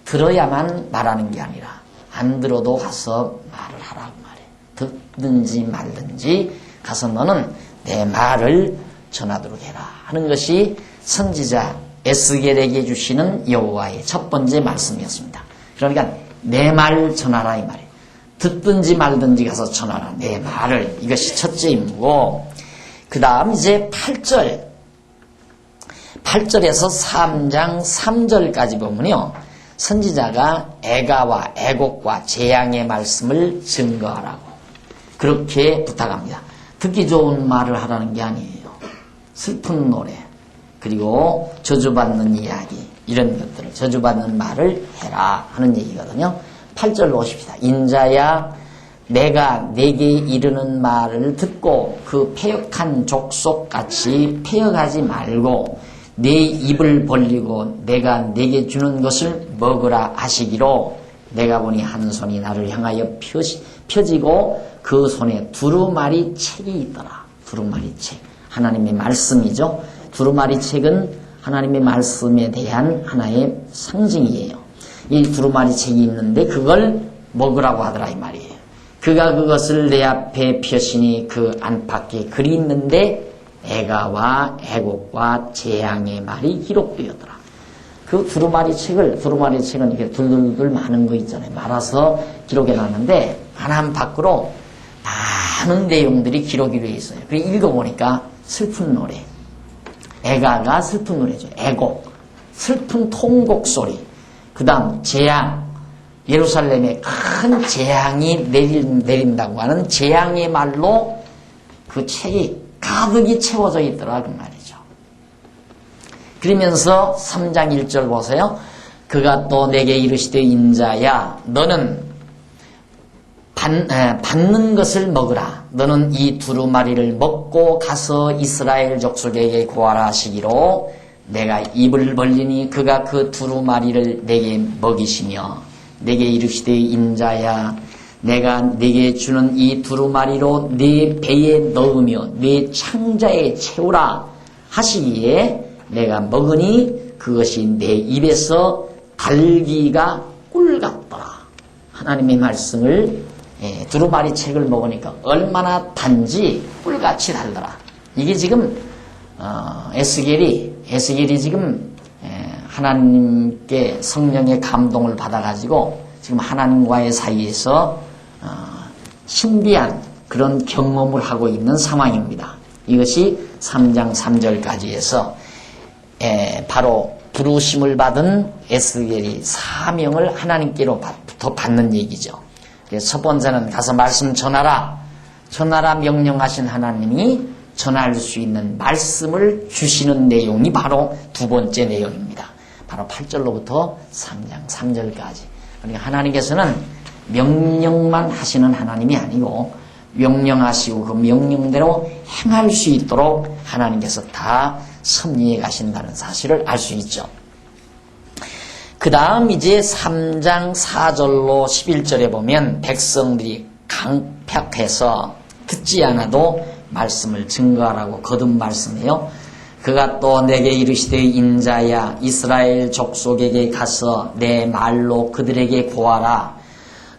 들어야만 말하는 게 아니라 안 들어도 가서 말을 하라고 말해. 듣든지 말든지 가서 너는 내 말을 전하도록 해라 하는 것이 선지자 에스겔에게 주시는 여호와의 첫 번째 말씀이었습니다. 그러니까 내 말 전하라 이 말이에요. 듣든지 말든지 가서 전하라 내 말을. 이것이 첫째 임무고, 그 다음 이제 8절에서 3장 3절까지 보면요, 선지자가 애가와 애곡과 재앙의 말씀을 증거하라고 그렇게 부탁합니다. 듣기 좋은 말을 하라는 게 아니에요. 슬픈 노래, 그리고 저주받는 이야기, 이런 것들을, 저주받는 말을 해라 하는 얘기거든요. 8절로 오십시다. 인자야 내가 내게 이르는 말을 듣고 그 패역한 족속같이 패역하지 말고 내 입을 벌리고 내가 내게 주는 것을 먹으라 하시기로, 내가 보니 한 손이 나를 향하여 펴지고 그 손에 두루마리 책이 있더라. 두루마리 책, 하나님의 말씀이죠. 두루마리 책은 하나님의 말씀에 대한 하나의 상징이에요. 이 두루마리 책이 있는데 그걸 먹으라고 하더라 이 말이에요. 그가 그것을 내 앞에 펴시니 그 안팎에 글이 있는데 애가와 애곡과 재앙의 말이 기록되었더라. 그 두루마리 책은 이렇게 둘둘둘 많은 거 있잖아요. 말아서 기록해놨는데 하나님 밖으로 많은 내용들이 기록이 되어 있어요. 그래서 읽어보니까 슬픈 노래, 애가가 슬픈 노래죠. 애곡, 슬픈 통곡 소리, 그 다음 재앙, 예루살렘에 큰 재앙이 내린다고 하는 재앙의 말로 그 책이 가득이 채워져 있더라 그 말이죠. 그러면서 3장 1절 보세요. 그가 또 내게 이르시되 인자야 너는 받는 것을 먹으라. 너는 이 두루마리를 먹고 가서 이스라엘 족속에게 고하라 하시기로, 내가 입을 벌리니 그가 그 두루마리를 내게 먹이시며 내게 이르시되 인자야 내가 네게 주는 이 두루마리로 네 배에 넣으며 네 창자에 채우라 하시기에 내가 먹으니 그것이 내 입에서 달기가 꿀 같더라. 하나님의 말씀을 두루마리 책을 먹으니까 얼마나 단지 꿀같이 달더라. 이게 지금 에스겔이 지금 하나님께 성령의 감동을 받아가지고 지금 하나님과의 사이에서 신비한 그런 경험을 하고 있는 상황입니다. 이것이 3장 3절까지 해서 바로 부르심을 받은 에스겔이 사명을 하나님께로부터 받는 얘기죠. 첫 번째는 가서 말씀 전하라 명령하신 하나님이 전할 수 있는 말씀을 주시는 내용이 바로 두 번째 내용입니다. 바로 8절로부터 3장 3절까지. 그러니까 하나님께서는 명령만 하시는 하나님이 아니고 명령하시고 그 명령대로 행할 수 있도록 하나님께서 다 섭리해 가신다는 사실을 알 수 있죠. 그 다음 이제 3장 4절로 11절에 보면 백성들이 강팍해서 듣지 않아도 말씀을 증거하라고 거듭 말씀해요. 그가 또 내게 이르시되 인자야 이스라엘 족속에게 가서 내 말로 그들에게 고하라.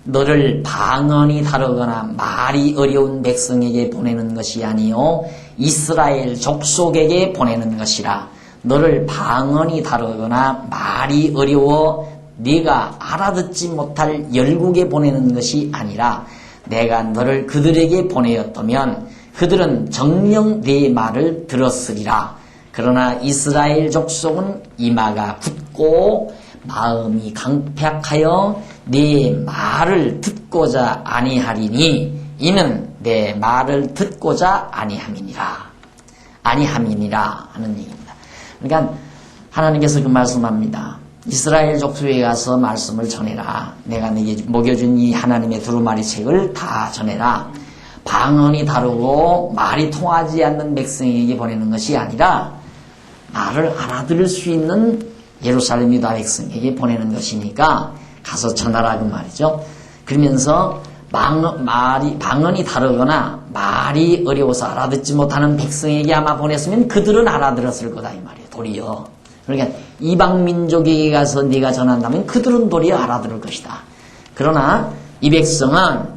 너를 방언이 다르거나 말이 어려운 백성에게 보내는 것이 아니요 이스라엘 족속에게 보내는 것이라. 너를 방언이 다르거나 말이 어려워 네가 알아듣지 못할 열국에 보내는 것이 아니라 내가 너를 그들에게 보내었다면 그들은 정녕 네 말을 들었으리라. 그러나 이스라엘 족속은 이마가 굳고 마음이 강팍하여 네 말을 듣고자 아니하리니 이는 내 말을 듣고자 아니함이니라 하는 얘기입니다. 그러니까 하나님께서 그 말씀합니다. 이스라엘 족속에 가서 말씀을 전해라. 내가 네게 먹여준 이 하나님의 두루마리 책을 다 전해라. 방언이 다르고 말이 통하지 않는 백성에게 보내는 것이 아니라 말을 알아들을 수 있는 예루살렘 유다 백성에게 보내는 것이니까 가서 전하라 그 말이죠. 그러면서 방언이 다르거나 말이 어려워서 알아듣지 못하는 백성에게 아마 보냈으면 그들은 알아들었을 거다 이 말이에요. 도리어. 그러니까 이방 민족에게 가서 네가 전한다면 그들은 도리어 알아들을 것이다. 그러나 이 백성은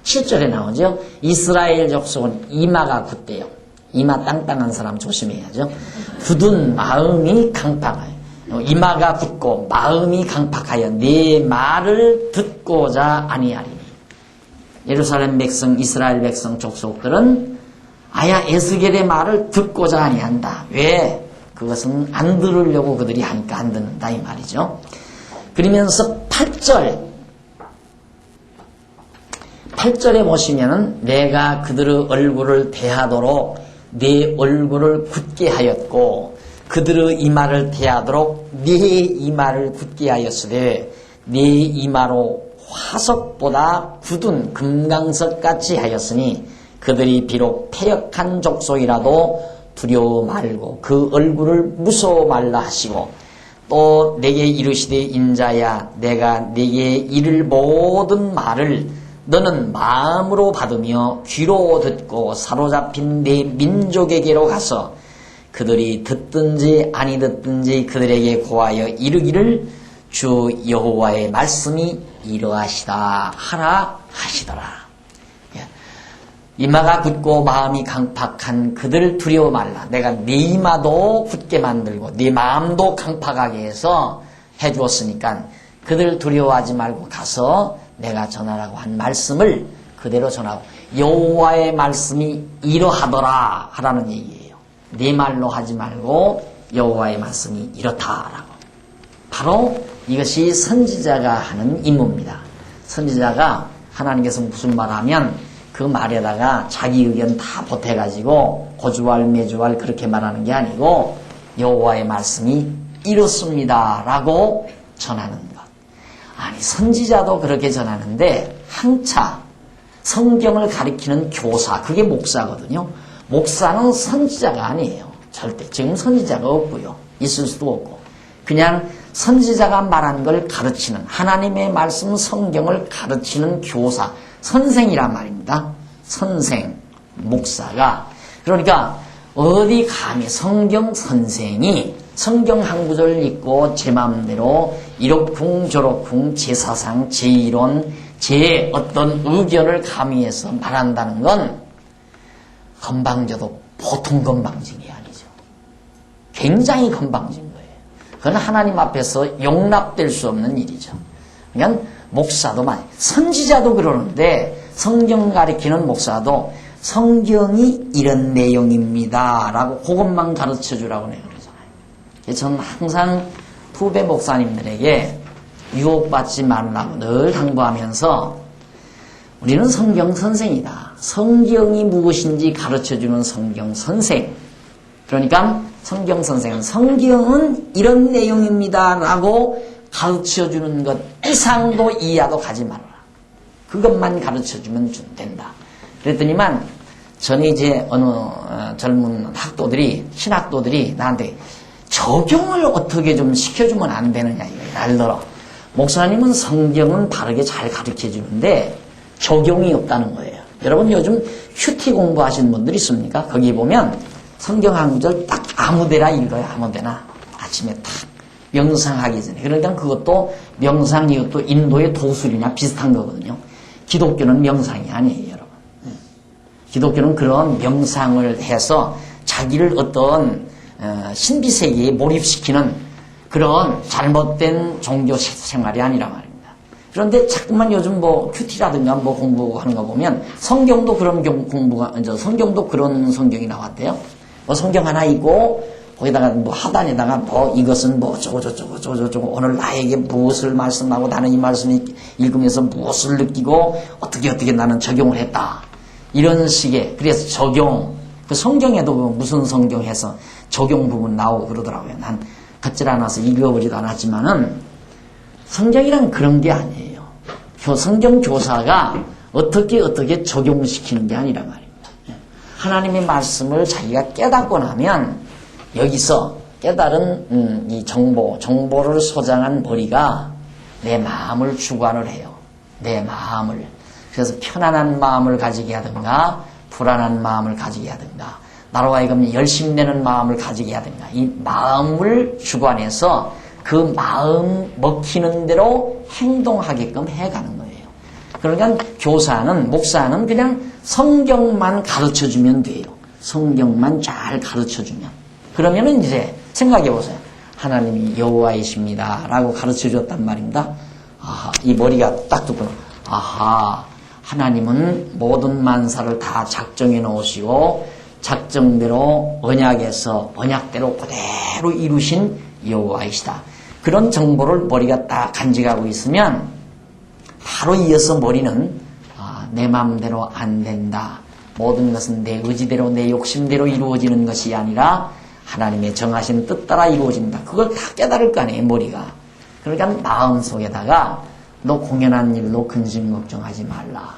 7절에 나오죠. 이스라엘 족속은 이마가 굳대요. 이마 땅땅한 사람 조심해야죠. 굳은 마음이 강팍하여. 이마가 굳고 마음이 강팍하여 네 말을 듣고자 아니하리니. 예루살렘 백성, 이스라엘 백성 족속들은 아야 에스겔의 말을 듣고자 아니한다. 왜? 그것은 안 들으려고 그들이 하니까 안 듣는다 이 말이죠. 그러면서 8절에 보시면은 내가 그들의 얼굴을 대하도록 네 얼굴을 굳게 하였고 그들의 이마를 대하도록 네 이마를 굳게 하였으되 네 이마로 화석보다 굳은 금강석같이 하였으니 그들이 비록 패역한 족속이라도 두려워 말고 그 얼굴을 무서워 말라 하시고 또 내게 이르시되 인자야 내가 네게 이를 모든 말을 너는 마음으로 받으며 귀로 듣고 사로잡힌 네 민족에게로 가서 그들이 듣든지 아니 듣든지 그들에게 고하여 이르기를 주 여호와의 말씀이 이러하시다 하라 하시더라. 이마가 굳고 마음이 강팍한 그들 두려워 말라. 내가 네 이마도 굳게 만들고 네 마음도 강팍하게 해서 해주었으니까 그들 두려워하지 말고 가서 내가 전하라고 한 말씀을 그대로 전하고 여호와의 말씀이 이러하더라 하라는 얘기예요. 네 말로 하지 말고 여호와의 말씀이 이렇다라고. 바로 이것이 선지자가 하는 임무입니다. 선지자가 하나님께서 무슨 말하면 그 말에다가 자기 의견 다 보태가지고 고주할 매주할 그렇게 말하는 게 아니고 여호와의 말씀이 이렇습니다라고 전하는 것. 아니 선지자도 그렇게 전하는데 항차 성경을 가리키는 교사 그게 목사거든요. 목사는 선지자가 아니에요. 절대 지금 선지자가 없고요. 있을 수도 없고 그냥 선지자가 말한 걸 가르치는 하나님의 말씀 성경을 가르치는 교사 선생이란 말입니다. 선생, 목사가. 그러니까 어디 감히 성경 선생이 성경 한 구절 읽고 제 마음대로 이렇쿵 저렇쿵 제 사상, 제 이론, 제 어떤 의견을 가미해서 말한다는 건 건방져도 보통 건방진 게 아니죠. 굉장히 건방진 거예요. 그건 하나님 앞에서 용납될 수 없는 일이죠. 그러니까 목사도 많이, 선지자도 그러는데 성경 가리키는 목사도 성경이 이런 내용입니다 라고 그것만 가르쳐 주라고 내가 그러잖아요. 저는 항상 후배 목사님들에게 유혹받지 말라고 늘 당부하면서 우리는 성경 선생이다. 성경이 무엇인지 가르쳐 주는 성경 선생. 그러니까 성경 선생은 성경은 이런 내용입니다 라고 가르쳐주는 것 이상도 이하도 가지 말아라. 그것만 가르쳐주면 된다. 그랬더니만 전에 이제 어느 젊은 학도들이 신학도들이 나한테 적용을 어떻게 좀 시켜주면 안 되느냐 이거예요. 날더러 목사님은 성경은 바르게 잘 가르쳐주는데 적용이 없다는 거예요. 여러분 요즘 큐티 공부하시는 분들 있습니까? 거기 보면 성경 한 구절 딱 아무데나 읽어요. 아무데나 아침에 딱 명상하기 전에. 그러니까 그것도 명상 이것도 인도의 도술이나 비슷한 거거든요. 기독교는 명상이 아니에요, 여러분. 기독교는 그런 명상을 해서 자기를 어떤 신비세계에 몰입시키는 그런 잘못된 종교 생활이 아니란 말입니다. 그런데 자꾸만 요즘 뭐 큐티라든가 뭐 공부하는 거 보면 성경도 그런 성경도 그런 성경이 나왔대요. 뭐 성경 하나 있고 거기다가 뭐 하단에다가 뭐 이것은 뭐 저거 오늘 나에게 무엇을 말씀하고 나는 이 말씀을 읽으면서 무엇을 느끼고 어떻게 나는 적용을 했다. 이런 식의 그래서 적용 그 성경에도 무슨 성경해서 적용 부분 나오고 그러더라고요. 난 갖질 않아서 읽어보지도 않았지만은 성경이란 그런 게 아니에요. 성경 교사가 어떻게 적용시키는 게 아니란 말입니다. 하나님의 말씀을 자기가 깨닫고 나면 여기서 깨달은 이 정보를 소장한 머리가 내 마음을 주관을 해요. 내 마음을. 그래서 편안한 마음을 가지게 하든가 불안한 마음을 가지게 하든가 나로 하여금 열심내는 마음을 가지게 하든가 이 마음을 주관해서 그 마음 먹히는 대로 행동하게끔 해가는 거예요. 그러니까 교사는 목사는 그냥 성경만 가르쳐주면 돼요. 성경만 잘 가르쳐주면 그러면은 이제 생각해 보세요. 하나님이 여호와이십니다 라고 가르쳐줬단 말입니다. 아하, 이 머리가 딱 듣고 아하, 하나님은 모든 만사를 다 작정해 놓으시고 작정대로 언약대로 그대로 이루신 여호와이시다. 그런 정보를 머리가 딱 간직하고 있으면 바로 이어서 머리는 내 마음대로 안 된다. 모든 것은 내 의지대로 내 욕심대로 이루어지는 것이 아니라 하나님의 정하신 뜻 따라 이루어진다. 그걸 다 깨달을 거 아니에요, 머리가. 그러니까 마음속에다가 너 공연한 일로 근심 걱정하지 말라.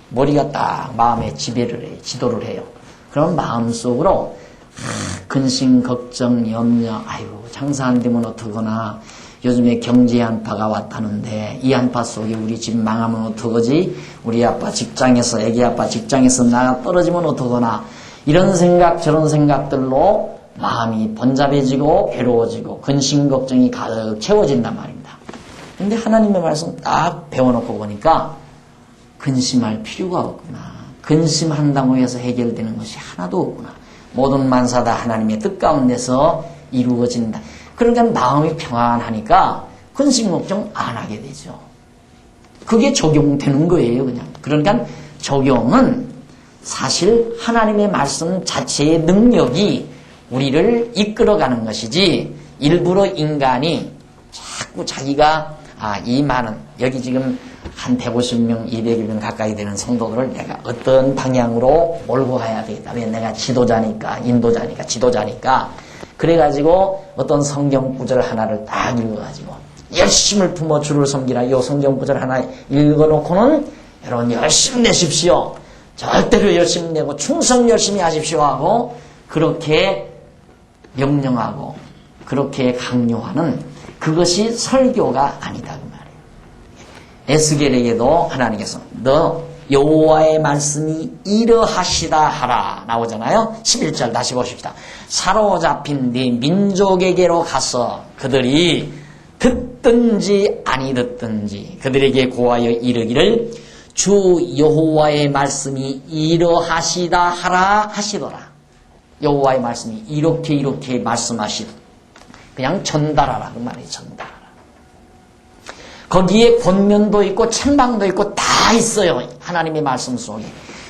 머리가 딱 마음에 지도를 해요. 그럼 마음속으로 근심 걱정 염려 아이고 장사 안 되면 어떡하나 요즘에 경제 한파가 왔다는데 이 한파 속에 우리 집 망하면 어떡하지? 우리 아빠 직장에서 애기 아빠 직장에서 나가 떨어지면 어떡하나 이런 생각 저런 생각들로 마음이 번잡해지고 괴로워지고 근심 걱정이 가득 채워진단 말입니다. 근데 하나님의 말씀 딱 배워놓고 보니까 근심할 필요가 없구나. 근심한다고 해서 해결되는 것이 하나도 없구나. 모든 만사 다 하나님의 뜻 가운데서 이루어진다. 그러니까 마음이 평안하니까 근심 걱정 안 하게 되죠. 그게 적용되는 거예요, 그냥. 그러니까 적용은 사실 하나님의 말씀 자체의 능력이 우리를 이끌어가는 것이지 일부러 인간이 자꾸 자기가 이 많은 여기 지금 한 150명, 200명 가까이 되는 성도들을 내가 어떤 방향으로 몰고 가야 되겠다. 왜 내가 지도자니까, 인도자니까, 지도자니까. 그래가지고 어떤 성경 구절 하나를 딱 읽어가지고 열심을 품어 주를 섬기라. 이 성경 구절 하나 읽어놓고는 여러분 열심히 내십시오. 절대로 열심히 내고 충성 열심히 하십시오 하고 그렇게 명령하고 그렇게 강요하는 그것이 설교가 아니다. 에스겔에게도 하나님께서 너 여호와의 말씀이 이러하시다 하라 나오잖아요. 11절 다시 보십시다. 사로잡힌 네 민족에게로 가서 그들이 듣든지 아니 듣든지 그들에게 고하여 이르기를 주 여호와의 말씀이 이러하시다 하라 하시더라. 여호와의 말씀이 이렇게 말씀하시다. 그냥 전달하라 그 말이에요. 전달하라. 거기에 권면도 있고 책망도 있고 다 있어요. 하나님의 말씀 속에.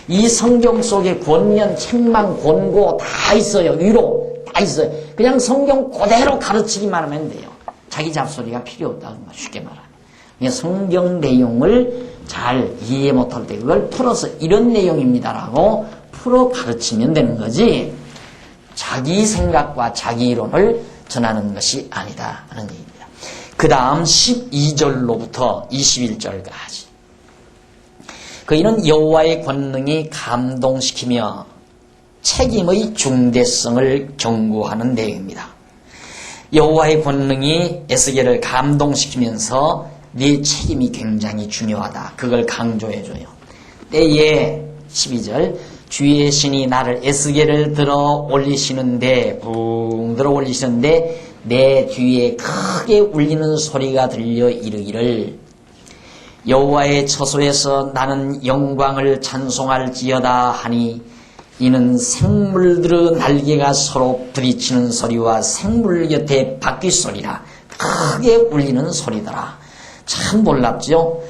이 성경 속에 권면, 책망, 권고 다 있어요. 위로 다 있어요. 그냥 성경 그대로 가르치기만 하면 돼요. 자기 잡소리가 필요 없다. 쉽게 말하면. 성경 내용을 잘 이해 못할 때 그걸 풀어서 이런 내용입니다라고 풀어 가르치면 되는 거지 자기 생각과 자기 이론을 전하는 것이 아니다 하는 얘기입니다. 그 다음 12절로부터 21절까지. 그이는 여호와의 권능이 감동시키며 책임의 중대성을 경고하는 내용입니다. 여호와의 권능이 에스겔을 감동시키면서 네 책임이 굉장히 중요하다. 그걸 강조해줘요. 때에 12절 주의 신이 나를 에스겔을 들어 올리시는데 붕 들어 올리시는데 내 뒤에 크게 울리는 소리가 들려 이르기를 여호와의 처소에서 나는 영광을 찬송할지어다 하니 이는 생물들의 날개가 서로 부딪히는 소리와 생물 곁에 바퀴 소리라 크게 울리는 소리더라. 참 놀랍죠?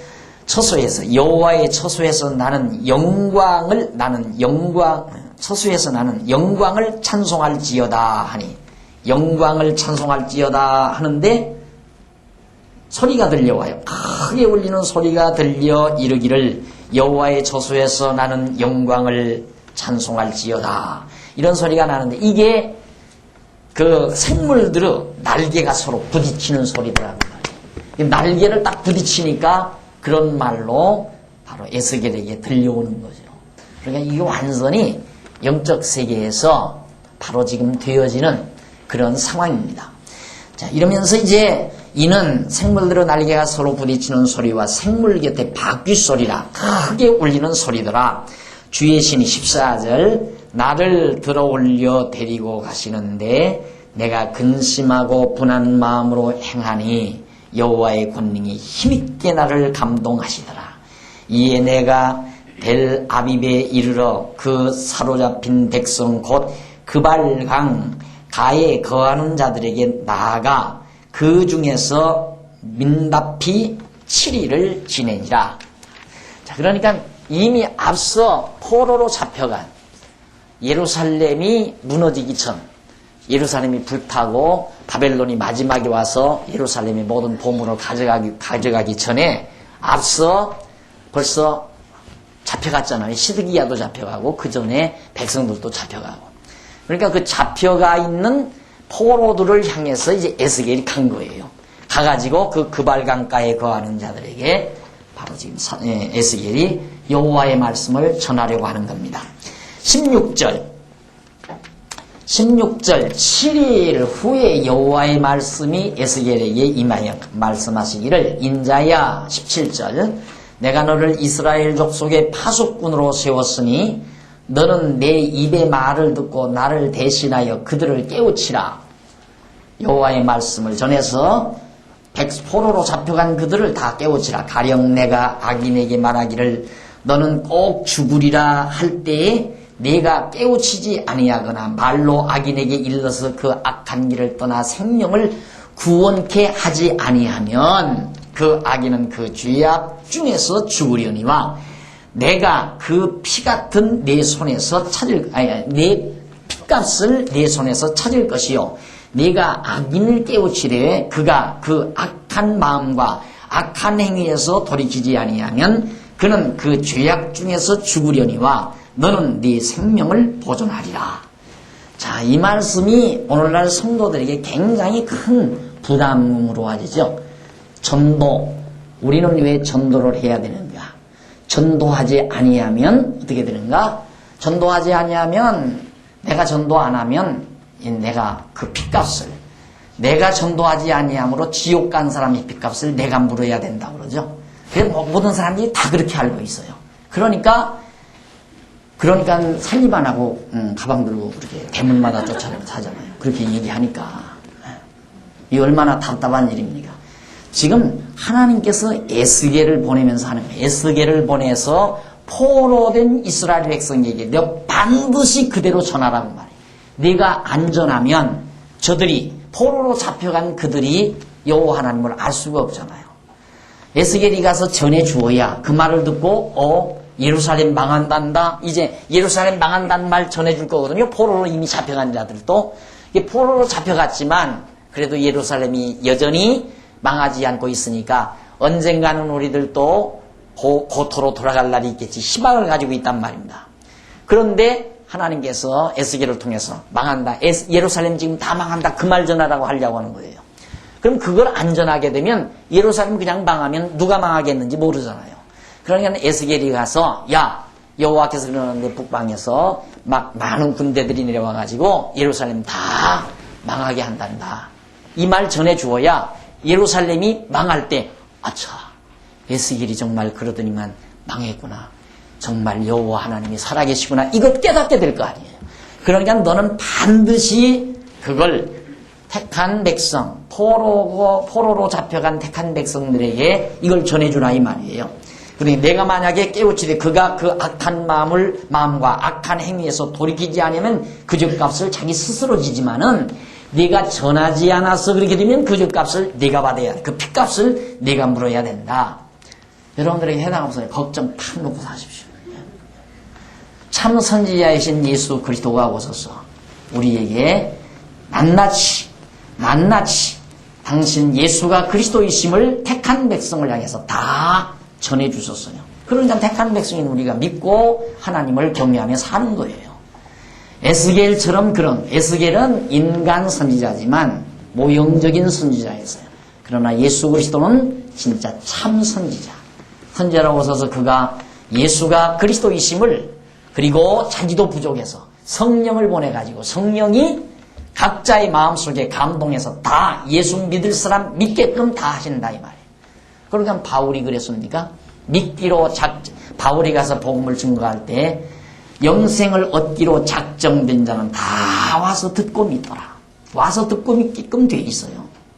처소에서 여호와의 처소에서 나는 영광을 찬송할지어다 하니 영광을 찬송할지어다 하는데 소리가 들려와요. 크게 울리는 소리가 들려 이르기를 여호와의 처소에서 나는 영광을 찬송할지어다. 이런 소리가 나는데 이게 그 생물들의 날개가 서로 부딪히는 소리더라고요. 날개를 딱 부딪히니까 그런 말로 바로 에스겔에게 들려오는 거죠. 그러니까 이게 완전히 영적 세계에서 바로 지금 되어지는 그런 상황입니다. 자, 이러면서 이제 이는 생물들의 날개가 서로 부딪히는 소리와 생물 곁에 바퀴 소리라 크게 울리는 소리더라. 주의 신이 14절 나를 들어 올려 데리고 가시는데 내가 근심하고 분한 마음으로 행하니 여호와의 권능이 힘있게 나를 감동하시더라. 이에 내가 델 아비브에 이르러 그 사로잡힌 백성 곧 그발강 가에 거하는 자들에게 나아가 그 중에서 민답히 7일을 지내니라. 자, 그러니까 이미 앞서 포로로 잡혀간 예루살렘이 무너지기 전, 예루살렘이 불타고 바벨론이 마지막에 와서 예루살렘의 모든 보물을 가져가기 전에 앞서 벌써 잡혀갔잖아요. 시드기야도 잡혀가고 그 전에 백성들도 잡혀가고. 그러니까 그 잡혀가 있는 포로들을 향해서 이제 에스겔이 간 거예요. 가가지고 그 그발강가에 거하는 자들에게 바로 지금 에스겔이 여호와의 말씀을 전하려고 하는 겁니다. 16절 7일 후에 여호와의 말씀이 에스겔에게 임하여 말씀하시기를 인자야 17절 내가 너를 이스라엘 족속의 파수꾼으로 세웠으니 너는 내 입의 말을 듣고 나를 대신하여 그들을 깨우치라. 여호와의 말씀을 전해서 포로로 잡혀간 그들을 다 깨우치라. 가령 내가 악인에게 말하기를 너는 꼭 죽으리라 할 때에 내가 깨우치지 아니하거나 말로 악인에게 일러서 그 악한 길을 떠나 생명을 구원케 하지 아니하면 그 악인은 그 죄악 중에서 죽으려니와 내가 그 피 같은 내 손에서 내 핏값을 내 손에서 찾을 것이요 네가 악인을 깨우치되 그가 그 악한 마음과 악한 행위에서 돌이키지 아니하면 그는 그 죄악 중에서 죽으려니와 너는 네 생명을 보존하리라. 자, 이 말씀이 오늘날 성도들에게 굉장히 큰 부담으로 와지죠. 전도, 우리는 왜 전도를 해야 되는가? 전도하지 아니하면 어떻게 되는가? 전도하지 아니하면 내가 전도 안 하면 내가 그 핏값을 내가 전도하지 아니함으로 지옥 간 사람의 핏값을 내가 물어야 된다고 그러죠. 그래서 모든 사람들이 다 그렇게 알고 있어요. 그러니까 살림 안 하고 가방 들고 그렇게 대문마다 쫓아다니면서 하잖아요. 그렇게 얘기하니까 이 얼마나 답답한 일입니까? 지금 하나님께서 에스겔을 보내면서 하는 거예요. 에스겔을 보내서 포로된 이스라엘 백성에게 내가 반드시 그대로 전하라고 말해요. 네가 안전하면 저들이 포로로 잡혀간 그들이 여호와 하나님을 알 수가 없잖아요. 에스겔이 가서 전해 주어야 그 말을 듣고 예루살렘 망한단다. 이제 예루살렘 망한다는 말 전해줄 거거든요. 포로로 이미 잡혀간 자들도. 포로로 잡혀갔지만 그래도 예루살렘이 여전히 망하지 않고 있으니까 언젠가는 우리들도 고토로 돌아갈 날이 있겠지. 희망을 가지고 있단 말입니다. 그런데 하나님께서 에스겔을 통해서 망한다. 예루살렘 지금 다 망한다. 그 말 전하라고 하려고 하는 거예요. 그럼 그걸 안전하게 되면 예루살렘 그냥 망하면 누가 망하겠는지 모르잖아요. 그러니까 에스겔이 가서 야 여호와께서 그러는데 북방에서 막 많은 군대들이 내려와가지고 예루살렘 다 망하게 한단다. 이 말 전해주어야 예루살렘이 망할 때 아차 에스겔이 정말 그러더니만 망했구나. 정말 여호와 하나님이 살아계시구나. 이거 깨닫게 될 거 아니에요. 그러니까 너는 반드시 그걸 택한 백성, 포로로 잡혀간 택한 백성들에게 이걸 전해주라 이 말이에요. 그러니 내가 만약에 깨우치되 그가 그 악한 마음과 악한 행위에서 돌이키지 않으면 그 죗값을 자기 스스로 지지만은 네가 전하지 않아서 그렇게 되면 그 죗값을 네가 받아야 돼. 그 핏값을 네가 물어야 된다. 여러분들에게 해당 없어요. 걱정 팍 놓고 사십시오. 참 선지자이신 예수 그리스도가 오셔서 우리에게 낱낱이 당신 예수가 그리스도이심을 택한 백성을 향해서 다 전해주셨어요. 그러니까 택한 백성인 우리가 믿고 하나님을 경외하며 사는 거예요. 에스겔처럼 에스겔은 인간 선지자지만 모형적인 선지자였어요. 그러나 예수 그리스도는 진짜 참 선지자라고 하셔서 그가 예수가 그리스도이심을 그리고 자기도 부족해서 성령을 보내가지고 성령이 각자의 마음속에 감동해서 다 예수 믿을 사람 믿게끔 다 하신다 이 말이에요. 그러니까 바울이 그랬습니까? 바울이 가서 복음을 증거할 때 영생을 얻기로 작정된 자는 다 와서 듣고 믿더라. 와서 듣고 믿게끔 돼 있어요.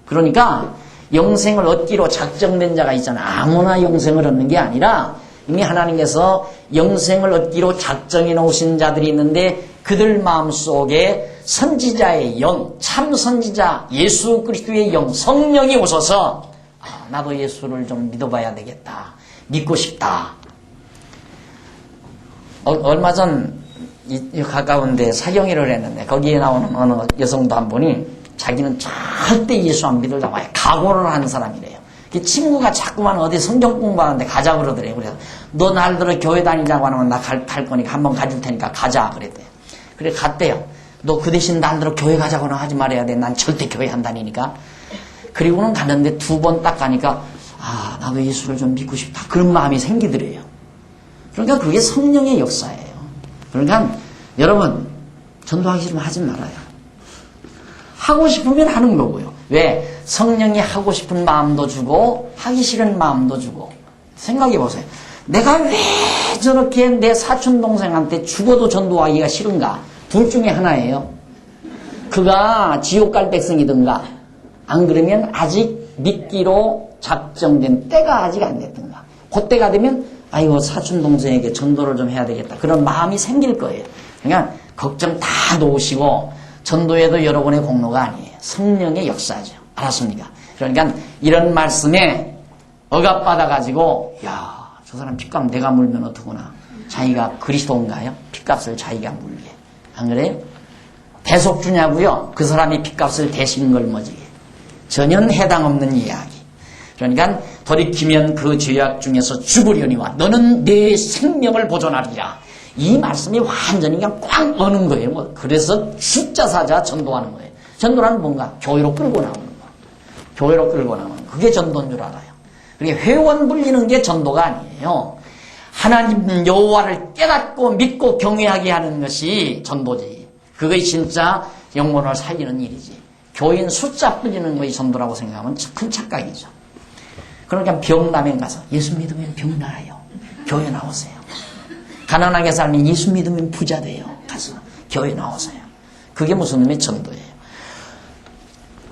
그러니까 영생을 얻기로 작정된 자가 있잖아요. 아무나 영생을 얻는 게 아니라 이미 하나님께서 영생을 얻기로 작정해 놓으신 자들이 있는데 그들 마음속에 선지자의 영, 참 선지자 예수 그리스도의 영, 성령이 오셔서 나도 예수를 좀 믿어봐야 되겠다. 믿고 싶다. 얼마 전 가까운데 사경회를 했는데 거기에 나오는 어느 여성도 한 분이 자기는 절대 예수 안 믿으려고 각오를 하는 사람이래요. 그 친구가 자꾸만 어디 성경 공부하는데 가자 그러더래요. 그래서 너 날들어 교회 다니자고 하면 나 갈 거니까 한번 가줄 테니까 가자 그랬대요. 그래 갔대요. 너 그 대신 날들어 교회 가자고는 하지 말아야 돼. 난 절대 교회 안 다니니까. 그리고는 갔는데 2번 딱 가니까 나도 예수를 좀 믿고 싶다. 그런 마음이 생기더래요. 그러니까 그게 성령의 역사예요. 그러니까 여러분 전도하기 싫으면 하지 말아요. 하고 싶으면 하는 거고요. 왜? 성령이 하고 싶은 마음도 주고 하기 싫은 마음도 주고. 생각해 보세요. 내가 왜 저렇게 내 사촌 동생한테 죽어도 전도하기가 싫은가? 둘 중에 하나예요. 그가 지옥 갈 백성이든가 안 그러면 아직 믿기로 작정된 때가 아직 안 됐든가. 그때가 되면 아이고 사촌 동생에게 전도를 좀 해야 되겠다. 그런 마음이 생길 거예요. 그러니까 걱정 다 놓으시고 전도에도 여러분의 공로가 아니에요. 성령의 역사죠. 알았습니까? 그러니까 이런 말씀에 억압받아가지고 저 사람 핏값 내가 물면 어떡하나. 자기가 그리스도인가요? 핏값을 자기가 물게. 안 그래요? 대속 주냐고요? 그 사람이 핏값을 대신 걸 뭐지? 전혀 해당 없는 이야기. 그러니까 돌이키면 그 죄악 중에서 죽으려니와 너는 내 생명을 보존하리라. 이 말씀이 완전히 그냥 꽉 어는 거예요. 그래서 숫자 사자 전도하는 거예요. 전도란 뭔가? 교회로 끌고 나오는 거. 교회로 끌고 나오는 거. 그게 전도인 줄 알아요. 그게 회원 불리는 게 전도가 아니에요. 하나님 여호와를 깨닫고 믿고 경외하게 하는 것이 전도지. 그게 진짜 영혼을 살리는 일이지. 교인 숫자 불리는 것이 전도라고 생각하면 큰 착각이죠. 그러니까 병나면 가서 예수 믿으면 병 나아요. 교회 나오세요. 가난하게 살면 예수 믿으면 부자 돼요. 가서 교회 나오세요. 그게 무슨 의미? 전도예요.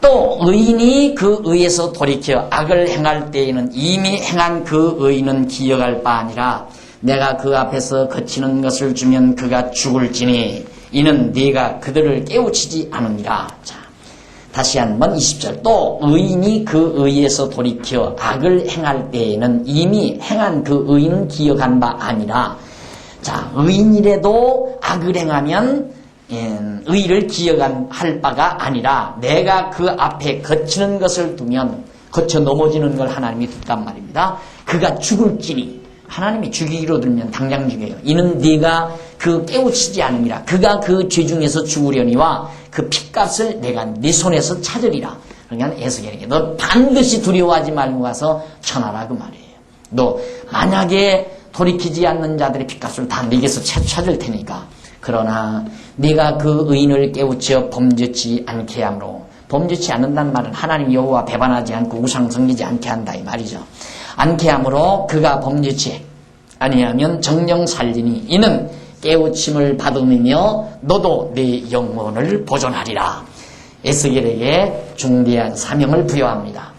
또 의인이 그 의에서 돌이켜 악을 행할 때에는 이미 행한 그 의인은 기억할 바 아니라 내가 그 앞에서 거치는 것을 주면 그가 죽을지니 이는 네가 그들을 깨우치지 않으니라. 자, 다시 한번 20절. 또 의인이 그 의에서 돌이켜 악을 행할 때에는 이미 행한 그 의인은 기억한 바 아니라. 자, 의인이라도 악을 행하면 의를 기억할 바가 아니라 내가 그 앞에 거치는 것을 두면 거쳐 넘어지는 걸 하나님이 듣단 말입니다. 그가 죽을지니 하나님이 죽이기로 들면 당장 죽여요. 이는 네가 그 깨우치지 않으리라. 그가 그 죄 중에서 죽으려니와 그 핏값을 내가 네 손에서 찾으리라. 그러니까 에스겔에게 너 반드시 두려워하지 말고 가서 전하라 그 말이에요. 너 만약에 돌이키지 않는 자들의 핏값을 다 네게서 찾을 테니까. 그러나 네가 그 의인을 깨우쳐 범죄치 않게 함으로, 범죄치 않는다는 말은 하나님 여호와 배반하지 않고 우상 섬기지 않게 한다 이 말이죠. 않게 함으로 그가 범죄치 아니하면 정령 살리니 이는 깨우침을 받으며 너도 네 영혼을 보존하리라. 에스겔에게 중대한 사명을 부여합니다.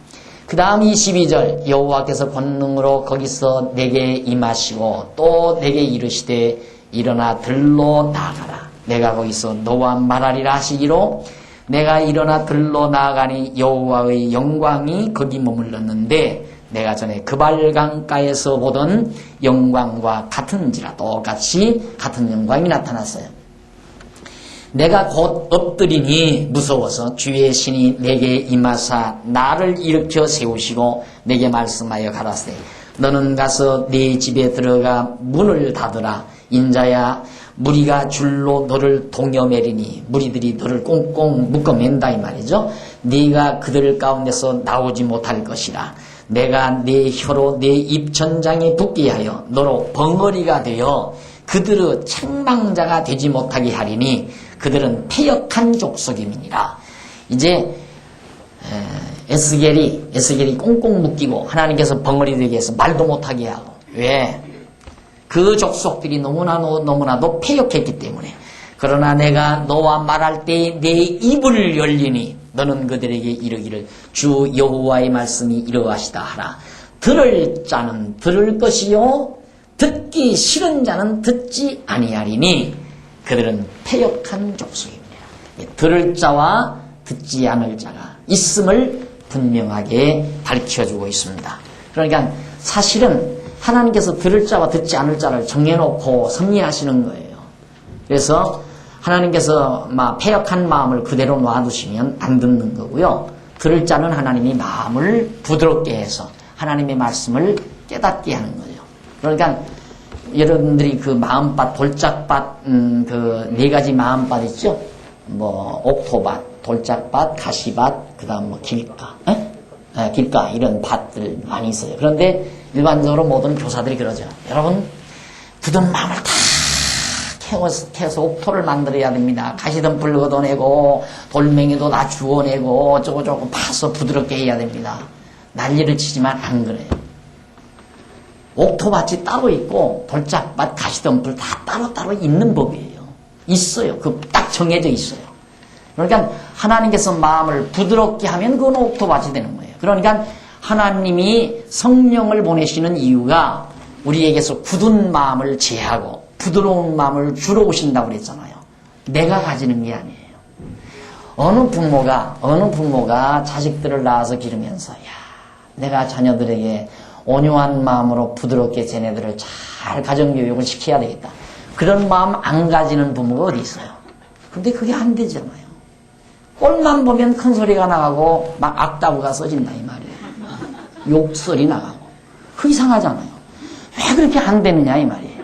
그 다음 22절 여호와께서 권능으로 거기서 내게 임하시고 또 내게 이르시되 일어나 들로 나아가라. 내가 거기서 너와 말하리라 하시기로 내가 일어나 들로 나아가니 여호와의 영광이 거기 머물렀는데 내가 전에 그발강가에서 보던 영광과 같은지라. 똑같이 같은 영광이 나타났어요. 내가 곧 엎드리니 무서워서 주의 신이 내게 임하사 나를 일으켜 세우시고 내게 말씀하여 가라사대 너는 가서 네 집에 들어가 문을 닫으라. 인자야 무리가 줄로 너를 동여매리니 무리들이 너를 꽁꽁 묶어맨다 이 말이죠. 네가 그들 가운데서 나오지 못할 것이라. 내가 네 혀로 네 입천장에 붙게 하여 너로 벙어리가 되어 그들의 책망자가 되지 못하게 하리니 그들은 패역한 족속임이니라. 이제 에스겔이 꽁꽁 묶이고 하나님께서 벙어리 되게 해서 말도 못하게 하고. 왜? 그 족속들이 너무나도 패역했기 때문에. 그러나 내가 너와 말할 때 내 입을 열리니 너는 그들에게 이르기를 주 여호와의 말씀이 이러하시다 하라. 들을 자는 들을 것이요 듣기 싫은 자는 듣지 아니하리니 그들은 패역한 족속입니다. 들을 자와 듣지 않을 자가 있음을 분명하게 밝혀주고 있습니다. 그러니까 사실은 하나님께서 들을 자와 듣지 않을 자를 정해놓고 섭리하시는 거예요. 그래서 하나님께서 패역한 마음을 그대로 놔두시면 안 듣는 거고요. 들을 자는 하나님이 마음을 부드럽게 해서 하나님의 말씀을 깨닫게 하는 거죠. 그러니까 여러분들이 그 마음밭, 돌짝밭, 그 네 가지 마음밭 있죠? 옥토밭, 돌짝밭, 가시밭, 그 다음 길가, 길가, 이런 밭들 많이 있어요. 그런데 일반적으로 모든 교사들이 그러죠. 여러분, 굳은 마음을 다 캐서 옥토를 만들어야 됩니다. 가시덤불 걷어내고, 돌멩이도 다 주워내고, 어쩌고저쩌고 파서 부드럽게 해야 됩니다. 난리를 치지만 안 그래요. 옥토밭이 따로 있고 돌짝밭, 가시덤불 다 따로따로 있는 법이에요. 있어요. 딱 정해져 있어요. 그러니까 하나님께서 마음을 부드럽게 하면 그건 옥토밭이 되는 거예요. 그러니까 하나님이 성령을 보내시는 이유가 우리에게서 굳은 마음을 제하고 부드러운 마음을 주러 오신다고 그랬잖아요. 내가 가지는 게 아니에요. 어느 부모가 자식들을 낳아서 기르면서 내가 자녀들에게 온유한 마음으로 부드럽게 쟤네들을 잘 가정교육을 시켜야 되겠다. 그런 마음 안 가지는 부모가 어디 있어요? 근데 그게 안 되잖아요. 꼴만 보면 큰 소리가 나가고 막 악다구가 써진다 이 말이에요. 욕설이 나가고. 그 이상하잖아요. 왜 그렇게 안 되느냐 이 말이에요.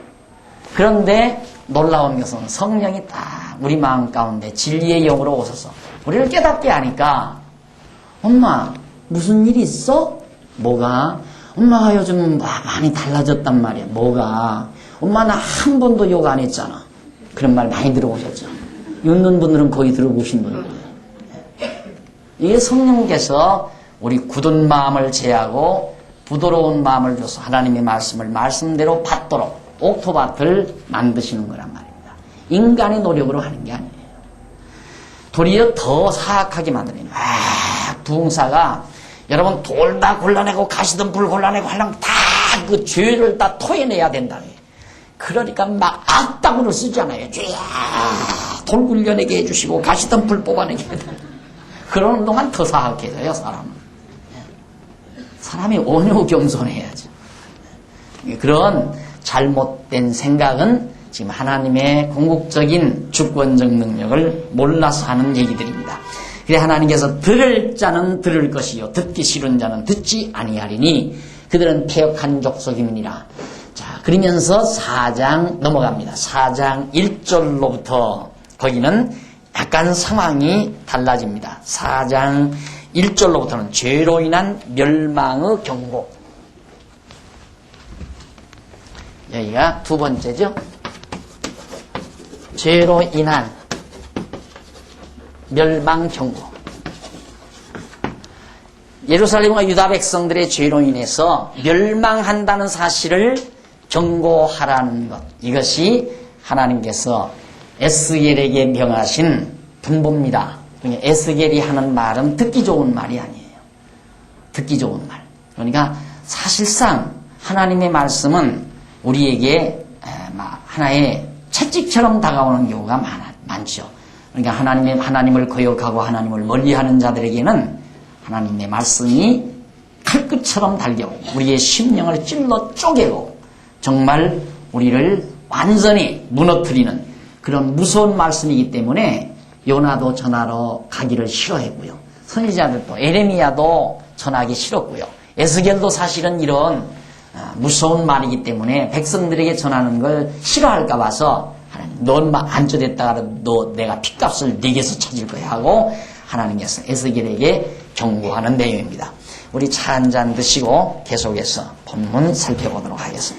그런데 놀라운 것은 성령이 딱 우리 마음 가운데 진리의 영으로 오셔서 우리를 깨닫게 하니까 엄마 무슨 일 있어? 뭐가? 엄마가 요즘 많이 달라졌단 말이야. 뭐가? 엄마 나 한 번도 욕 안 했잖아. 그런 말 많이 들어보셨죠? 있는 분들은 거의 들어보신 분들이에요. 이게 성령께서 우리 굳은 마음을 제하고 부드러운 마음을 줘서 하나님의 말씀을 말씀대로 받도록 옥토밭을 만드시는 거란 말입니다. 인간의 노력으로 하는 게 아니에요. 도리어 더 사악하게 만드는 거예요. 부흥사가 여러분 돌 다 골라내고 가시덤불 골라내고 하려면 다 그 죄를 다 토해내야 된다며. 그러니까 막 악다구를 쓰잖아요. 돌 굴려내게 해주시고 가시덤불 뽑아내게 해달라. 그러는 동안 더 사악해져요 사람은. 사람이 온유 겸손해야죠. 그런 잘못된 생각은 지금 하나님의 궁극적인 주권적 능력을 몰라서 하는 얘기들입니다. 그래 하나님께서 들을 자는 들을 것이요 듣기 싫은 자는 듣지 아니하리니 그들은 패역한 족속임이니라. 자, 그러면서 4장 넘어갑니다. 4장 1절로부터 거기는 약간 상황이 달라집니다. 4장 1절로부터는 죄로 인한 멸망의 경고. 여기가 두 번째죠. 죄로 인한 멸망 경고. 예루살렘과 유다 백성들의 죄로 인해서 멸망한다는 사실을 경고하라는 것. 이것이 하나님께서 에스겔에게 명하신 분보입니다. 에스겔이 하는 말은 듣기 좋은 말이 아니에요. 듣기 좋은 말. 그러니까 사실상 하나님의 말씀은 우리에게 하나의 채찍처럼 다가오는 경우가 많죠. 그러니까 하나님을 거역하고 하나님을 멀리하는 자들에게는 하나님의 말씀이 칼끝처럼 달겨오고 우리의 심령을 찔러 쪼개고 정말 우리를 완전히 무너뜨리는 그런 무서운 말씀이기 때문에 요나도 전하러 가기를 싫어했고요. 선지자들도 에레미야도 전하기 싫었고요. 에스겔도 사실은 이런 무서운 말이기 때문에 백성들에게 전하는 걸 싫어할까 봐서 하나님 넌 안전했다가 너 내가 핏값을 네게서 찾을 거야 하고 하나님께서 에스겔에게 경고하는 내용입니다. 우리 차 한잔 드시고 계속해서 본문 살펴보도록 하겠습니다.